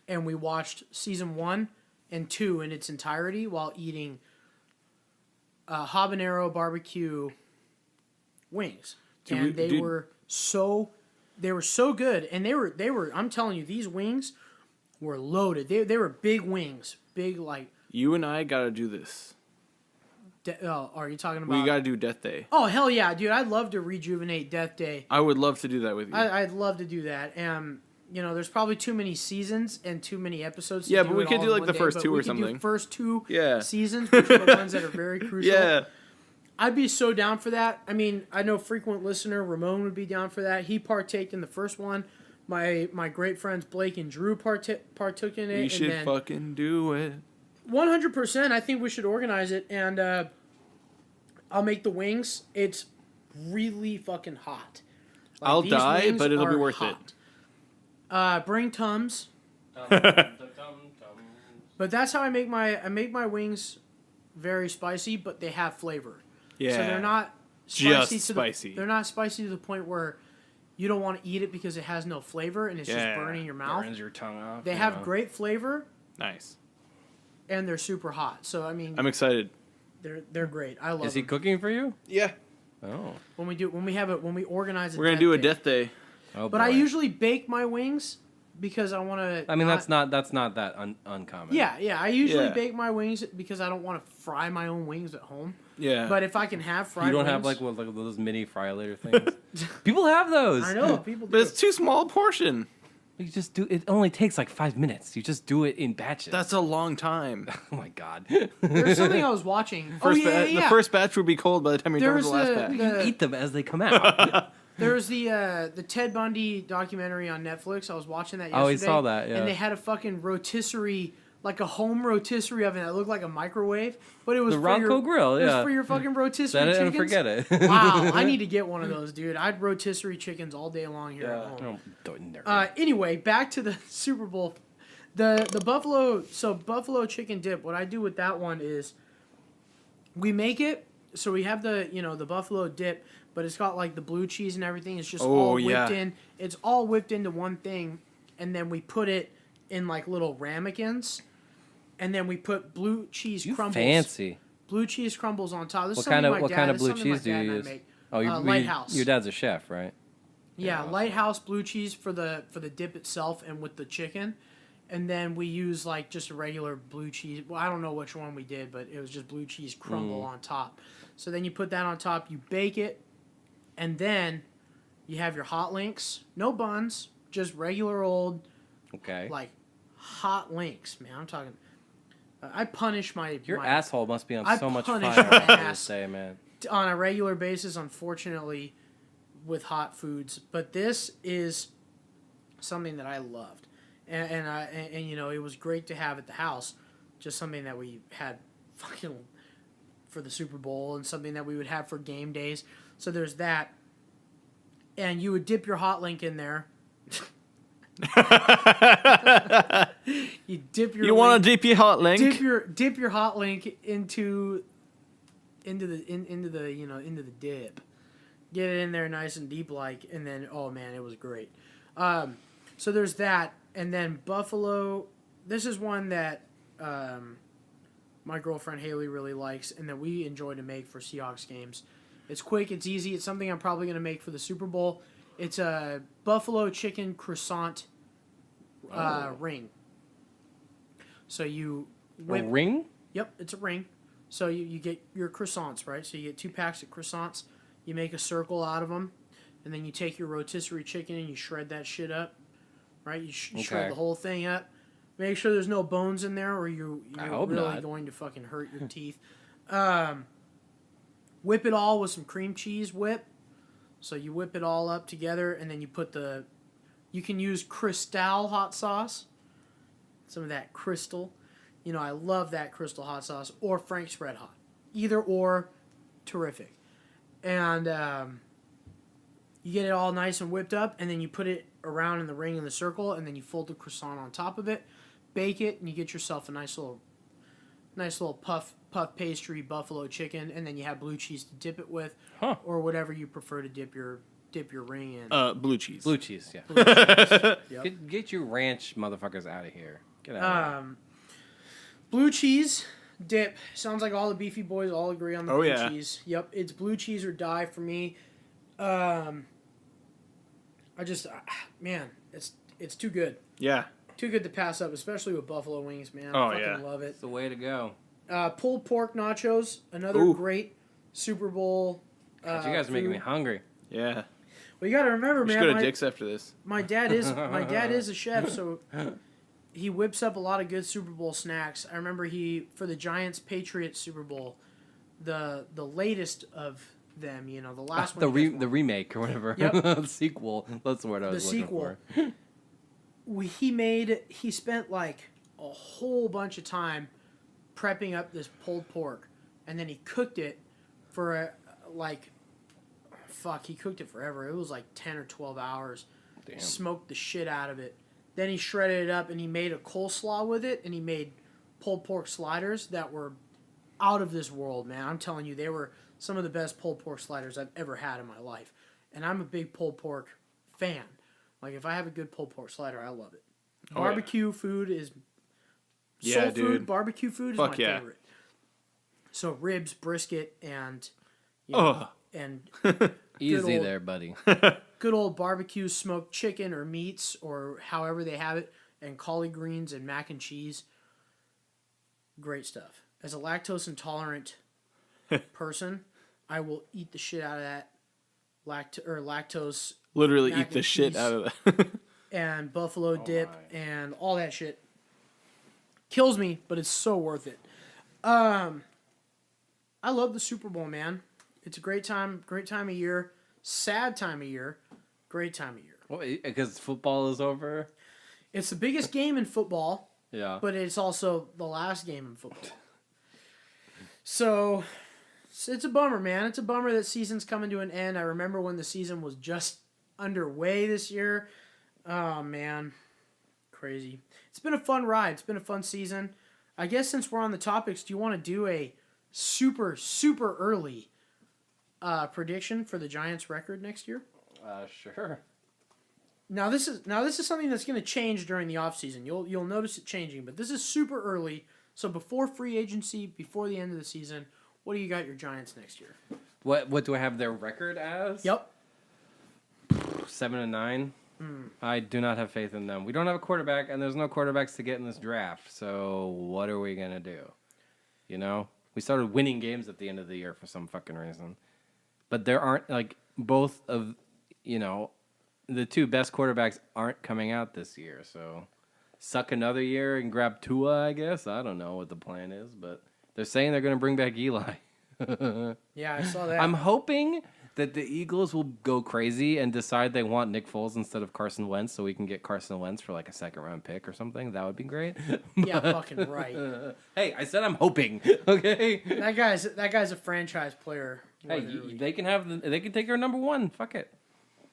[SPEAKER 1] and we watched season 1 and 2 in its entirety while eating habanero barbecue wings. They were so good, and they were I'm telling you, these wings were loaded. They were big wings, big like.
[SPEAKER 2] You and I gotta do this.
[SPEAKER 1] Are you talking about?
[SPEAKER 2] We gotta do Death Day.
[SPEAKER 1] Oh hell yeah, dude! I'd love to rejuvenate Death Day.
[SPEAKER 2] I would love to do that with you.
[SPEAKER 1] I'd love to do that. There's probably too many seasons and too many episodes. To
[SPEAKER 2] Yeah,
[SPEAKER 1] do
[SPEAKER 2] but we
[SPEAKER 1] it
[SPEAKER 2] could
[SPEAKER 1] all
[SPEAKER 2] do,
[SPEAKER 1] in
[SPEAKER 2] like,
[SPEAKER 1] one
[SPEAKER 2] the
[SPEAKER 1] day,
[SPEAKER 2] first
[SPEAKER 1] but
[SPEAKER 2] two
[SPEAKER 1] we
[SPEAKER 2] or
[SPEAKER 1] could do
[SPEAKER 2] something.
[SPEAKER 1] First two
[SPEAKER 2] Yeah.
[SPEAKER 1] seasons, which are the ones that are very crucial.
[SPEAKER 2] Yeah.
[SPEAKER 1] I'd be so down for that. I mean, I know frequent listener Ramon would be down for that. He partaked in the first one. My great friends Blake and Drew partook in it.
[SPEAKER 2] We should
[SPEAKER 1] and then
[SPEAKER 2] fucking do it.
[SPEAKER 1] 100%. I think we should organize it, and I'll make the wings. It's really fucking hot. Like,
[SPEAKER 2] I'll
[SPEAKER 1] these
[SPEAKER 2] die,
[SPEAKER 1] wings
[SPEAKER 2] but it'll be
[SPEAKER 1] are
[SPEAKER 2] worth
[SPEAKER 1] hot. Bring Tums. But that's how I make my wings very spicy, but they have flavor.
[SPEAKER 2] Yeah.
[SPEAKER 1] So they're not
[SPEAKER 2] Just
[SPEAKER 1] spicy
[SPEAKER 2] spicy.
[SPEAKER 1] They're not spicy to the point where you don't want to eat it because it has no flavor and it's just
[SPEAKER 2] Yeah.
[SPEAKER 1] burning your mouth.
[SPEAKER 3] Burns your tongue off.
[SPEAKER 1] They have great flavor
[SPEAKER 2] Nice.
[SPEAKER 1] and they're super hot. So I mean,
[SPEAKER 2] I'm excited.
[SPEAKER 1] they're great. I love
[SPEAKER 3] Is he
[SPEAKER 1] them.
[SPEAKER 3] cooking for you?
[SPEAKER 2] Yeah.
[SPEAKER 3] Oh.
[SPEAKER 1] When we organize it.
[SPEAKER 2] We're gonna do a Death Day.
[SPEAKER 3] Oh,
[SPEAKER 1] But I
[SPEAKER 3] boy.
[SPEAKER 1] usually bake my wings because I want to.
[SPEAKER 3] I mean, that's not that uncommon.
[SPEAKER 1] Yeah. I usually
[SPEAKER 2] Yeah.
[SPEAKER 1] bake my wings because I don't want to fry my own wings at home.
[SPEAKER 2] Yeah.
[SPEAKER 1] But if I can have fried
[SPEAKER 3] You don't
[SPEAKER 1] wings,
[SPEAKER 3] have like those mini fry later things. People have those.
[SPEAKER 1] I know people do.
[SPEAKER 2] But it's too small a portion.
[SPEAKER 3] You just do it. Only takes like 5 minutes. You just do it in batches.
[SPEAKER 2] That's a long time.
[SPEAKER 3] oh my god.
[SPEAKER 1] There's something I was watching.
[SPEAKER 2] The first batch would be cold by the time you're done with the last
[SPEAKER 1] There's
[SPEAKER 2] batch.
[SPEAKER 3] You eat them as they come out.
[SPEAKER 1] There was the Ted Bundy documentary on Netflix. I was watching that yesterday.
[SPEAKER 3] Oh, we saw that, yeah.
[SPEAKER 1] And they had a fucking rotisserie like a home rotisserie oven that looked like a microwave, but it was
[SPEAKER 3] The
[SPEAKER 1] for
[SPEAKER 3] Ronco
[SPEAKER 1] your,
[SPEAKER 3] grill,
[SPEAKER 1] It was
[SPEAKER 3] yeah.
[SPEAKER 1] for your fucking rotisserie
[SPEAKER 3] Set it
[SPEAKER 1] chickens.
[SPEAKER 3] and forget it.
[SPEAKER 1] Wow, I need to get one of those, dude. I'd rotisserie chickens all day long here at home. Anyway, back to the Super Bowl. The buffalo chicken dip. What I do with that one is we make it so we have the buffalo dip, but it's got like the blue cheese and everything. It's just all whipped in. It's all whipped into one thing, and then we put it in like little ramekins, and then we put blue cheese crumbles.
[SPEAKER 3] Fancy.
[SPEAKER 1] Blue cheese crumbles on top. This
[SPEAKER 3] What
[SPEAKER 1] is something
[SPEAKER 3] kind of blue cheese do you use? Oh,
[SPEAKER 1] Lighthouse.
[SPEAKER 3] Your dad's a chef, right?
[SPEAKER 1] Yeah, Lighthouse blue cheese for the dip itself and with the chicken. And then we use like just a regular blue cheese. Well, I don't know which one we did, but it was just blue cheese crumble on top. So then you put that on top, you bake it, and then you have your hot links. No buns, just regular old like hot links, man. I'm talking I punish my
[SPEAKER 3] Your asshole must be on so much fire.
[SPEAKER 1] I punish my ass
[SPEAKER 3] say, man.
[SPEAKER 1] on a regular basis, unfortunately, with hot foods. But this is something that I loved. And it was great to have at the house, just something that we had fucking for the Super Bowl and something that we would have for game days. So there's that. And you would dip your hot link in there. You dip your.
[SPEAKER 2] You want to dip your hot link?
[SPEAKER 1] Dip your hot link into the dip. Get it in there nice and deep and then oh man, it was great. So there's that. And then buffalo, this is one that my girlfriend Haley really likes and that we enjoy to make for Seahawks games. It's quick, it's easy. It's something I'm probably going to make for the Super Bowl. It's a buffalo chicken croissant ring. So you whip...
[SPEAKER 3] A ring?
[SPEAKER 1] Yep, it's a ring. So you get your croissants, right? So you get 2 packs of croissants. You make a circle out of them. And then you take your rotisserie chicken and you shred that shit up. Right, you shred the whole thing up. Make sure there's no bones in there, or you're really going to fucking hurt your teeth. Whip it all with some cream cheese whip. So you whip it all up together, and then you put you can use Cristal hot sauce. Some of that Crystal. I love that Crystal hot sauce, or Frank's Red Hot. Either or, terrific. And you get it all nice and whipped up, and then you put it around in the ring in the circle, and then you fold the croissant on top of it, bake it, and you get yourself a nice little puff pastry buffalo chicken, and then you have blue cheese to dip it with, or whatever you prefer to dip your ring in.
[SPEAKER 2] Blue cheese.
[SPEAKER 3] Blue cheese, yeah.
[SPEAKER 1] Blue cheese. Yep.
[SPEAKER 3] Get your ranch motherfuckers out of here. Get out of here.
[SPEAKER 1] Blue cheese dip. Sounds like all the beefy boys all agree on the blue cheese. Yep, it's blue cheese or die for me. It's too good.
[SPEAKER 2] Yeah.
[SPEAKER 1] Too good to pass up, especially with buffalo wings, man.
[SPEAKER 2] Oh,
[SPEAKER 1] I fucking love it.
[SPEAKER 3] It's the way to go.
[SPEAKER 1] Pulled pork nachos, another great Super Bowl.
[SPEAKER 3] God, you guys are making me hungry.
[SPEAKER 2] Yeah.
[SPEAKER 1] Well, you got to remember,
[SPEAKER 2] We should
[SPEAKER 1] man.
[SPEAKER 2] go to Dick's after this.
[SPEAKER 1] My dad is a chef, so he whips up a lot of good Super Bowl snacks. I remember for the Giants Patriots Super Bowl, the latest of them, the last one.
[SPEAKER 3] The remake or whatever.
[SPEAKER 1] Yep.
[SPEAKER 3] The sequel. That's the word I was looking for.
[SPEAKER 1] He spent like a whole bunch of time prepping up this pulled pork, and then he cooked it for he cooked it forever. It was like 10 or 12 hours.
[SPEAKER 3] Damn.
[SPEAKER 1] Smoked the shit out of it. Then he shredded it up and he made a coleslaw with it, and he made pulled pork sliders that were out of this world, man. I'm telling you, they were some of the best pulled pork sliders I've ever had in my life. And I'm a big pulled pork fan. Like, if I have a good pulled pork slider, I love it. Barbecue food is... soul food, barbecue food is my favorite. So ribs, brisket, and... and
[SPEAKER 3] easy there, buddy.
[SPEAKER 1] Good old barbecue smoked chicken or meats or however they have it, and collard greens and mac and cheese. Great stuff. As a lactose intolerant person, I will eat the shit out of that lactose.
[SPEAKER 2] Literally eat the shit out of that.
[SPEAKER 1] And buffalo dip and all that shit. Kills me, but it's so worth it. I love the Super Bowl, man. It's a great time of year. Sad time of year. Great time of year.
[SPEAKER 3] Well, because football is over?
[SPEAKER 1] It's the biggest game in football.
[SPEAKER 3] Yeah.
[SPEAKER 1] but it's also the last game in football. So it's a bummer, man. It's a bummer that season's coming to an end. I remember when the season was just underway this year. Oh, man. Crazy. It's been a fun ride. It's been a fun season. I guess since we're on the topics, do you want to do a super, super early prediction for the Giants' record next year?
[SPEAKER 3] Sure.
[SPEAKER 1] Now this is something that's going to change during the offseason. You'll notice it changing, but this is super early. So before free agency, before the end of the season, what do you got your Giants next year?
[SPEAKER 3] What do I have their record as?
[SPEAKER 1] Yep.
[SPEAKER 3] 7-9. I do not have faith in them. We don't have a quarterback, and there's no quarterbacks to get in this draft. So what are we gonna do? You know, we started winning games at the end of the year for some fucking reason, but there aren't both of, the two best quarterbacks aren't coming out this year. So suck another year and grab Tua, I guess. I don't know what the plan is, but they're saying they're gonna bring back Eli.
[SPEAKER 1] Yeah, I saw that.
[SPEAKER 3] I'm hoping that the Eagles will go crazy and decide they want Nick Foles instead of Carson Wentz, so we can get Carson Wentz for like a second-round pick or something. That would be great.
[SPEAKER 1] Yeah, fucking right.
[SPEAKER 3] Hey, I said I'm hoping. Okay.
[SPEAKER 1] That guy's a franchise player.
[SPEAKER 3] Hey, they can take our number one. Fuck it.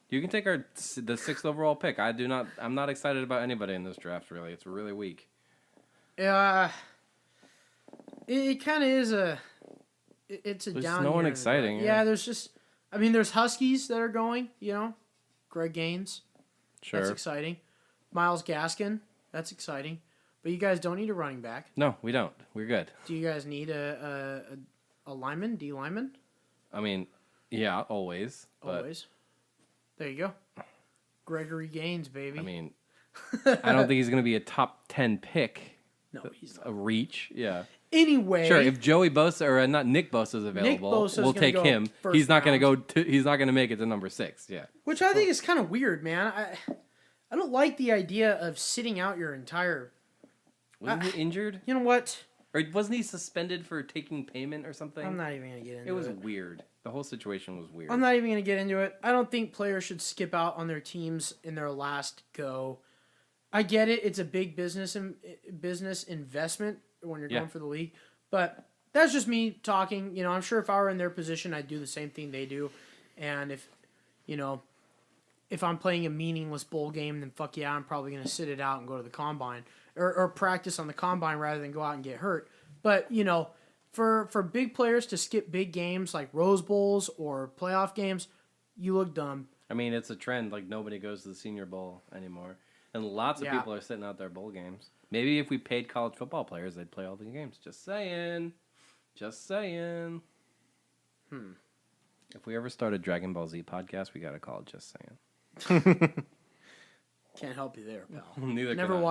[SPEAKER 3] You can take the 6th overall pick. I'm not excited about anybody in this draft. Really, it's really weak.
[SPEAKER 1] Yeah, it kind of is it's a
[SPEAKER 3] There's
[SPEAKER 1] down.
[SPEAKER 3] no one
[SPEAKER 1] year.
[SPEAKER 3] exciting.
[SPEAKER 1] Yeah, there's Huskies that are going. Greg Gaines.
[SPEAKER 3] Sure.
[SPEAKER 1] That's exciting. Myles Gaskin. That's exciting. But you guys don't need a running back.
[SPEAKER 3] No, we don't. We're good.
[SPEAKER 1] Do you guys need a lineman? D lineman?
[SPEAKER 3] I mean, yeah, always. But,
[SPEAKER 1] Always. There you go. Gregory Gaines, baby.
[SPEAKER 3] I mean, I don't think he's going to be a top 10 pick.
[SPEAKER 1] no, he's not.
[SPEAKER 3] A reach, yeah.
[SPEAKER 1] Anyway,
[SPEAKER 3] Sure, if Joey Bosa or not Nick Bosa is available,
[SPEAKER 1] Bosa's
[SPEAKER 3] we'll
[SPEAKER 1] gonna
[SPEAKER 3] take
[SPEAKER 1] go
[SPEAKER 3] him.
[SPEAKER 1] first
[SPEAKER 3] He's not going
[SPEAKER 1] round.
[SPEAKER 3] to go. He's not going to make it to number 6. Yeah.
[SPEAKER 1] which I think is kind of weird, man. I don't like the idea of sitting out your entire.
[SPEAKER 3] Wasn't he injured,
[SPEAKER 1] You know what?
[SPEAKER 3] or wasn't he suspended for taking payment or something?
[SPEAKER 1] I'm not even gonna get into it.
[SPEAKER 3] It was weird. The whole situation was weird.
[SPEAKER 1] I'm not even gonna get into it. I don't think players should skip out on their teams in their last go. I get it; it's a big business investment when you're going for the league. But that's just me talking. I'm sure if I were in their position, I'd do the same thing they do. And if I'm playing a meaningless bowl game, then fuck yeah, I'm probably gonna sit it out and go to the combine or practice on the combine rather than go out and get hurt. But for big players to skip big games like Rose Bowls or playoff games, you look dumb.
[SPEAKER 3] I mean, it's a trend. Like, nobody goes to the Senior Bowl anymore, and lots of people are sitting out their bowl games. Maybe if we paid college football players, they'd play all the games. Just saying. Just saying. If we ever start a Dragon Ball Z podcast, we gotta call it Just Saying.
[SPEAKER 1] Can't help you there, pal.
[SPEAKER 3] Neither
[SPEAKER 1] Never
[SPEAKER 3] can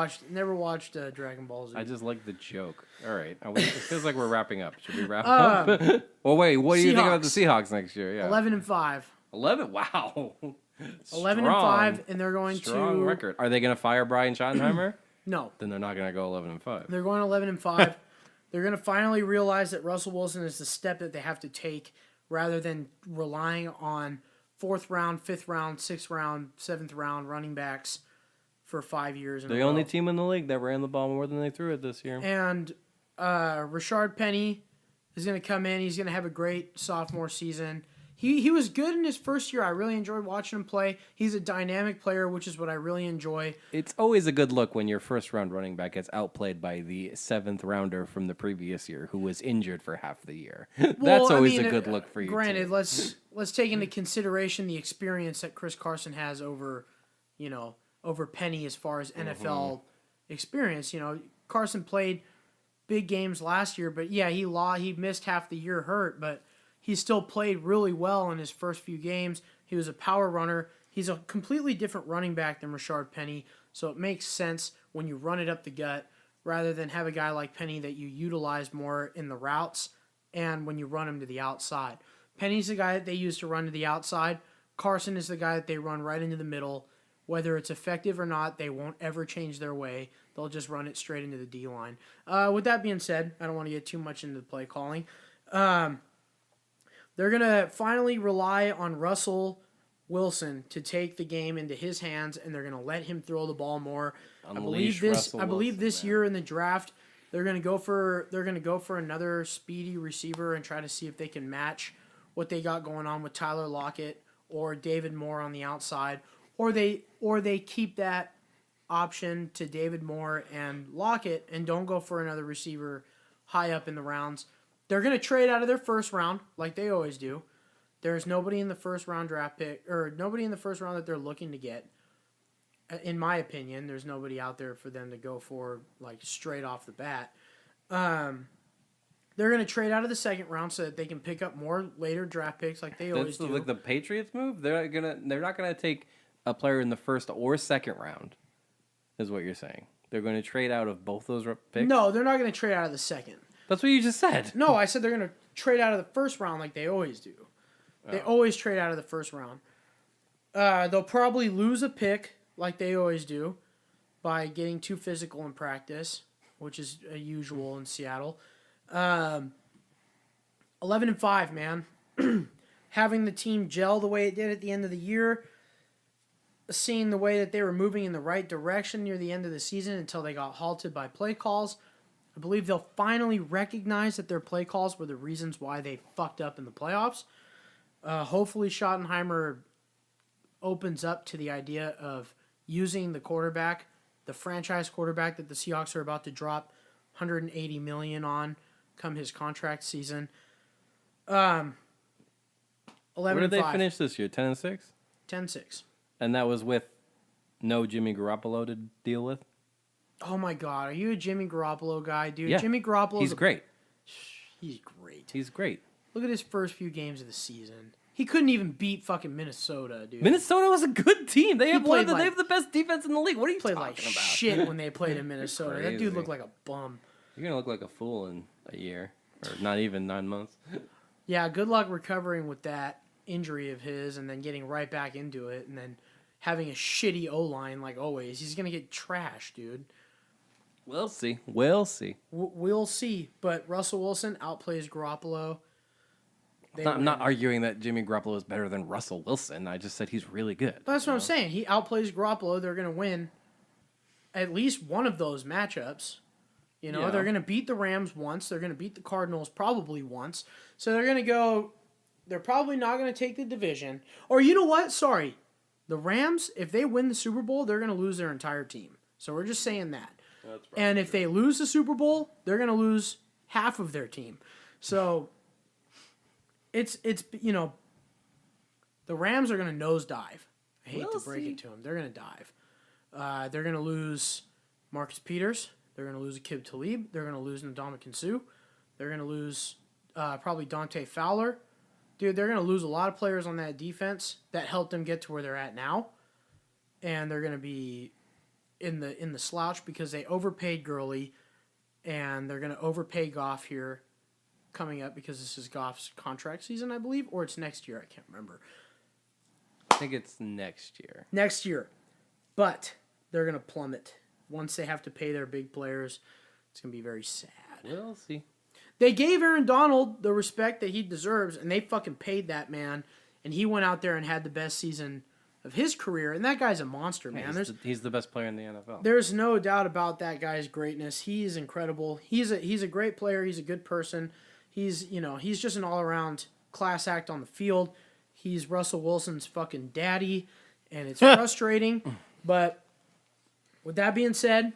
[SPEAKER 1] watched Dragon Ball Z.
[SPEAKER 3] I just like the joke. All right. It feels like we're wrapping up. Should we wrap up? Well, wait. What do you think about the Seahawks next year? Yeah.
[SPEAKER 1] 11-5.
[SPEAKER 3] 11? Wow.
[SPEAKER 1] 11-5, and they're going
[SPEAKER 3] Strong
[SPEAKER 1] to
[SPEAKER 3] record. Are they going to fire Brian Schottenheimer?
[SPEAKER 1] No.
[SPEAKER 3] Then they're not going to go 11-5.
[SPEAKER 1] They're going 11-5. They're going to finally realize that Russell Wilson is the step that they have to take rather than relying on 4th round, 5th round, 6th round, 7th round running backs for 5 years.
[SPEAKER 3] The only team in the league that ran the ball more than they threw it this year.
[SPEAKER 1] And Rashard Penny is going to come in. He's going to have a great sophomore season. He was good in his first year. I really enjoyed watching him play. He's a dynamic player, which is what I really enjoy.
[SPEAKER 3] It's always a good look when your first-round running back gets outplayed by the 7th rounder from the previous year who was injured for half the year. That's always a good look for you.
[SPEAKER 1] Granted, let's take into consideration the experience that Chris Carson has over Penny as far as NFL experience. Carson played big games last year, but yeah, he missed half the year hurt, but he still played really well in his first few games. He was a power runner. He's a completely different running back than Rashard Penny, so it makes sense when you run it up the gut rather than have a guy like Penny that you utilize more in the routes and when you run him to the outside. Penny's the guy that they use to run to the outside. Carson is the guy that they run right into the middle. Whether it's effective or not, they won't ever change their way. They'll just run it straight into the D-line. With that being said, I don't want to get too much into the play calling. They're going to finally rely on Russell Wilson to take the game into his hands, and they're going to let him throw the ball more.
[SPEAKER 3] Unleash
[SPEAKER 1] I believe
[SPEAKER 3] Russell
[SPEAKER 1] this
[SPEAKER 3] Wilson,
[SPEAKER 1] year in the draft they're going to go for another speedy receiver and try to see if they can match what they got going on with Tyler Lockett or David Moore on the outside, or they keep that option to David Moore and Lockett and don't go for another receiver high up in the rounds. They're going to trade out of their first round like they always do. There's nobody in the first round draft pick or nobody in the first round that they're looking to get. In my opinion, there's nobody out there for them to go for like straight off the bat. They're going to trade out of the second round so that they can pick up more later draft picks like they always do.
[SPEAKER 3] Like the Patriots move. They're not gonna take a player in the first or second round, is what you're saying. They're going to trade out of both those picks.
[SPEAKER 1] No, they're not going to trade out of the second.
[SPEAKER 3] That's what you just said.
[SPEAKER 1] No, I said they're going to trade out of the first round like they always do. They always trade out of the first round. They'll probably lose a pick like they always do by getting too physical in practice, which is usual in Seattle. 11-5, man. Having the team gel the way it did at the end of the year, seeing the way that they were moving in the right direction near the end of the season until they got halted by play calls. I believe they'll finally recognize that their play calls were the reasons why they fucked up in the playoffs. Hopefully Schottenheimer opens up to the idea of using the quarterback, the franchise quarterback that the Seahawks are about to drop $180 million on come his contract season. 11-5.
[SPEAKER 3] Where did they finish this year? 10-6?
[SPEAKER 1] 10-6.
[SPEAKER 3] And that was with no Jimmy Garoppolo to deal with?
[SPEAKER 1] Oh my God, are you a Jimmy Garoppolo guy, dude?
[SPEAKER 3] Yeah.
[SPEAKER 1] Jimmy Garoppolo.
[SPEAKER 3] He's great.
[SPEAKER 1] He's great.
[SPEAKER 3] He's great.
[SPEAKER 1] Look at his first few games of the season. He couldn't even beat fucking Minnesota, dude.
[SPEAKER 3] Minnesota was a good team. They have
[SPEAKER 1] played
[SPEAKER 3] they have the best defense in the league. What are you
[SPEAKER 1] Played
[SPEAKER 3] talking
[SPEAKER 1] like
[SPEAKER 3] about?
[SPEAKER 1] shit when they played in Minnesota. That dude
[SPEAKER 3] Crazy.
[SPEAKER 1] looked like a bum.
[SPEAKER 3] You're gonna look like a fool in a year, or not even 9 months.
[SPEAKER 1] Yeah, good luck recovering with that injury of his and then getting right back into it and then having a shitty O-line like always. He's going to get trashed, dude.
[SPEAKER 3] We'll see. We'll see.
[SPEAKER 1] We'll see. But Russell Wilson outplays Garoppolo.
[SPEAKER 3] I'm not arguing that Jimmy Garoppolo is better than Russell Wilson. I just said he's really good.
[SPEAKER 1] But that's what I'm saying. He outplays Garoppolo. They're going to win at least one of those matchups. You know,
[SPEAKER 3] Yeah.
[SPEAKER 1] They're going to beat the Rams once. They're going to beat the Cardinals probably once. So they're going to go. They're probably not going to take the division. Or you know what? Sorry. The Rams, if they win the Super Bowl, they're going to lose their entire team. So we're just saying that. And if they lose the Super Bowl, they're going to lose half of their team. So it's you know, the Rams are going to nosedive. I hate to break it to them. They're going to dive. They're going to lose Marcus Peters. They're going to lose Akib Talib. They're going to lose Ndamukong Suh. They're going to lose probably Dante Fowler. Dude, they're going to lose a lot of players on that defense that helped them get to where they're at now. And they're going to be in the slouch because they overpaid Gurley, and they're going to overpay Goff here coming up because this is Goff's contract season, I believe, or it's next year. I can't remember.
[SPEAKER 3] I think it's next year.
[SPEAKER 1] Next year. But they're going to plummet. Once they have to pay their big players, it's going to be very sad.
[SPEAKER 3] We'll see.
[SPEAKER 1] They gave Aaron Donald the respect that he deserves, and they fucking paid that man, and he went out there and had the best season of his career, and that guy's a monster, man.
[SPEAKER 3] He's the best player in the NFL.
[SPEAKER 1] There's no doubt about that guy's greatness. He is incredible. He's a great player. He's a good person. He's just an all-around class act on the field. He's Russell Wilson's fucking daddy, and it's frustrating. But with that being said,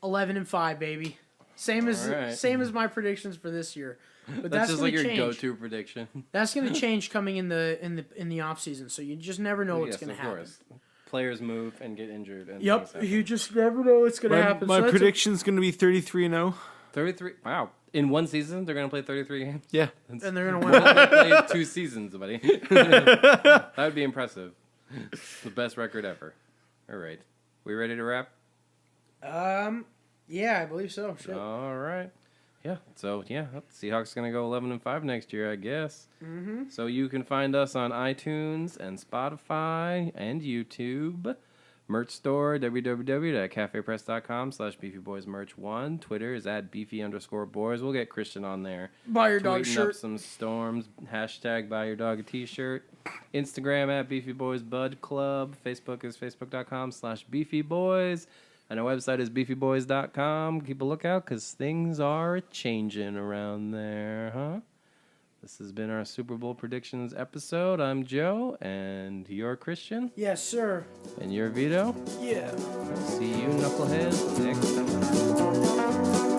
[SPEAKER 1] 11-5, baby. Same as my predictions for this year. But
[SPEAKER 3] That's just like your
[SPEAKER 1] change.
[SPEAKER 3] go-to prediction.
[SPEAKER 1] That's going to change coming in the off season. So you just never know what's going to happen.
[SPEAKER 3] Course. Players move and get injured. And
[SPEAKER 1] Yep, you just never know what's going to happen.
[SPEAKER 2] My
[SPEAKER 1] So
[SPEAKER 2] prediction's going to be 33-0.
[SPEAKER 3] 33. Wow. In one season, they're going to play 33 games?
[SPEAKER 2] Yeah.
[SPEAKER 1] and they're going to
[SPEAKER 3] They're
[SPEAKER 1] win.
[SPEAKER 3] going to play 2 seasons, buddy. That would be impressive. The best record ever. All right. We ready to wrap?
[SPEAKER 1] Yeah, I believe so. Shit.
[SPEAKER 3] All right. Yeah. So, Seahawks going to go 11-5 next year, I guess.
[SPEAKER 1] Mm-hmm.
[SPEAKER 3] So you can find us on iTunes and Spotify and YouTube. Merch store, www.cafepress.com/beefyboysmerch1. Twitter is @beefy_boys. We'll get Christian on there.
[SPEAKER 1] Buy your dog a
[SPEAKER 3] Tweeting
[SPEAKER 1] shirt.
[SPEAKER 3] up some storms. # buy your dog a t-shirt. Instagram @beefyboysbudclub. Facebook is facebook.com/beefyboys. And our website is beefyboys.com. Keep a lookout because things are changing around there, huh? This has been our Super Bowl predictions episode. I'm Joe, and you're Christian,
[SPEAKER 1] Yes, sir.
[SPEAKER 3] and you're Vito.
[SPEAKER 1] Yeah.
[SPEAKER 3] See you, knuckleheads, next time.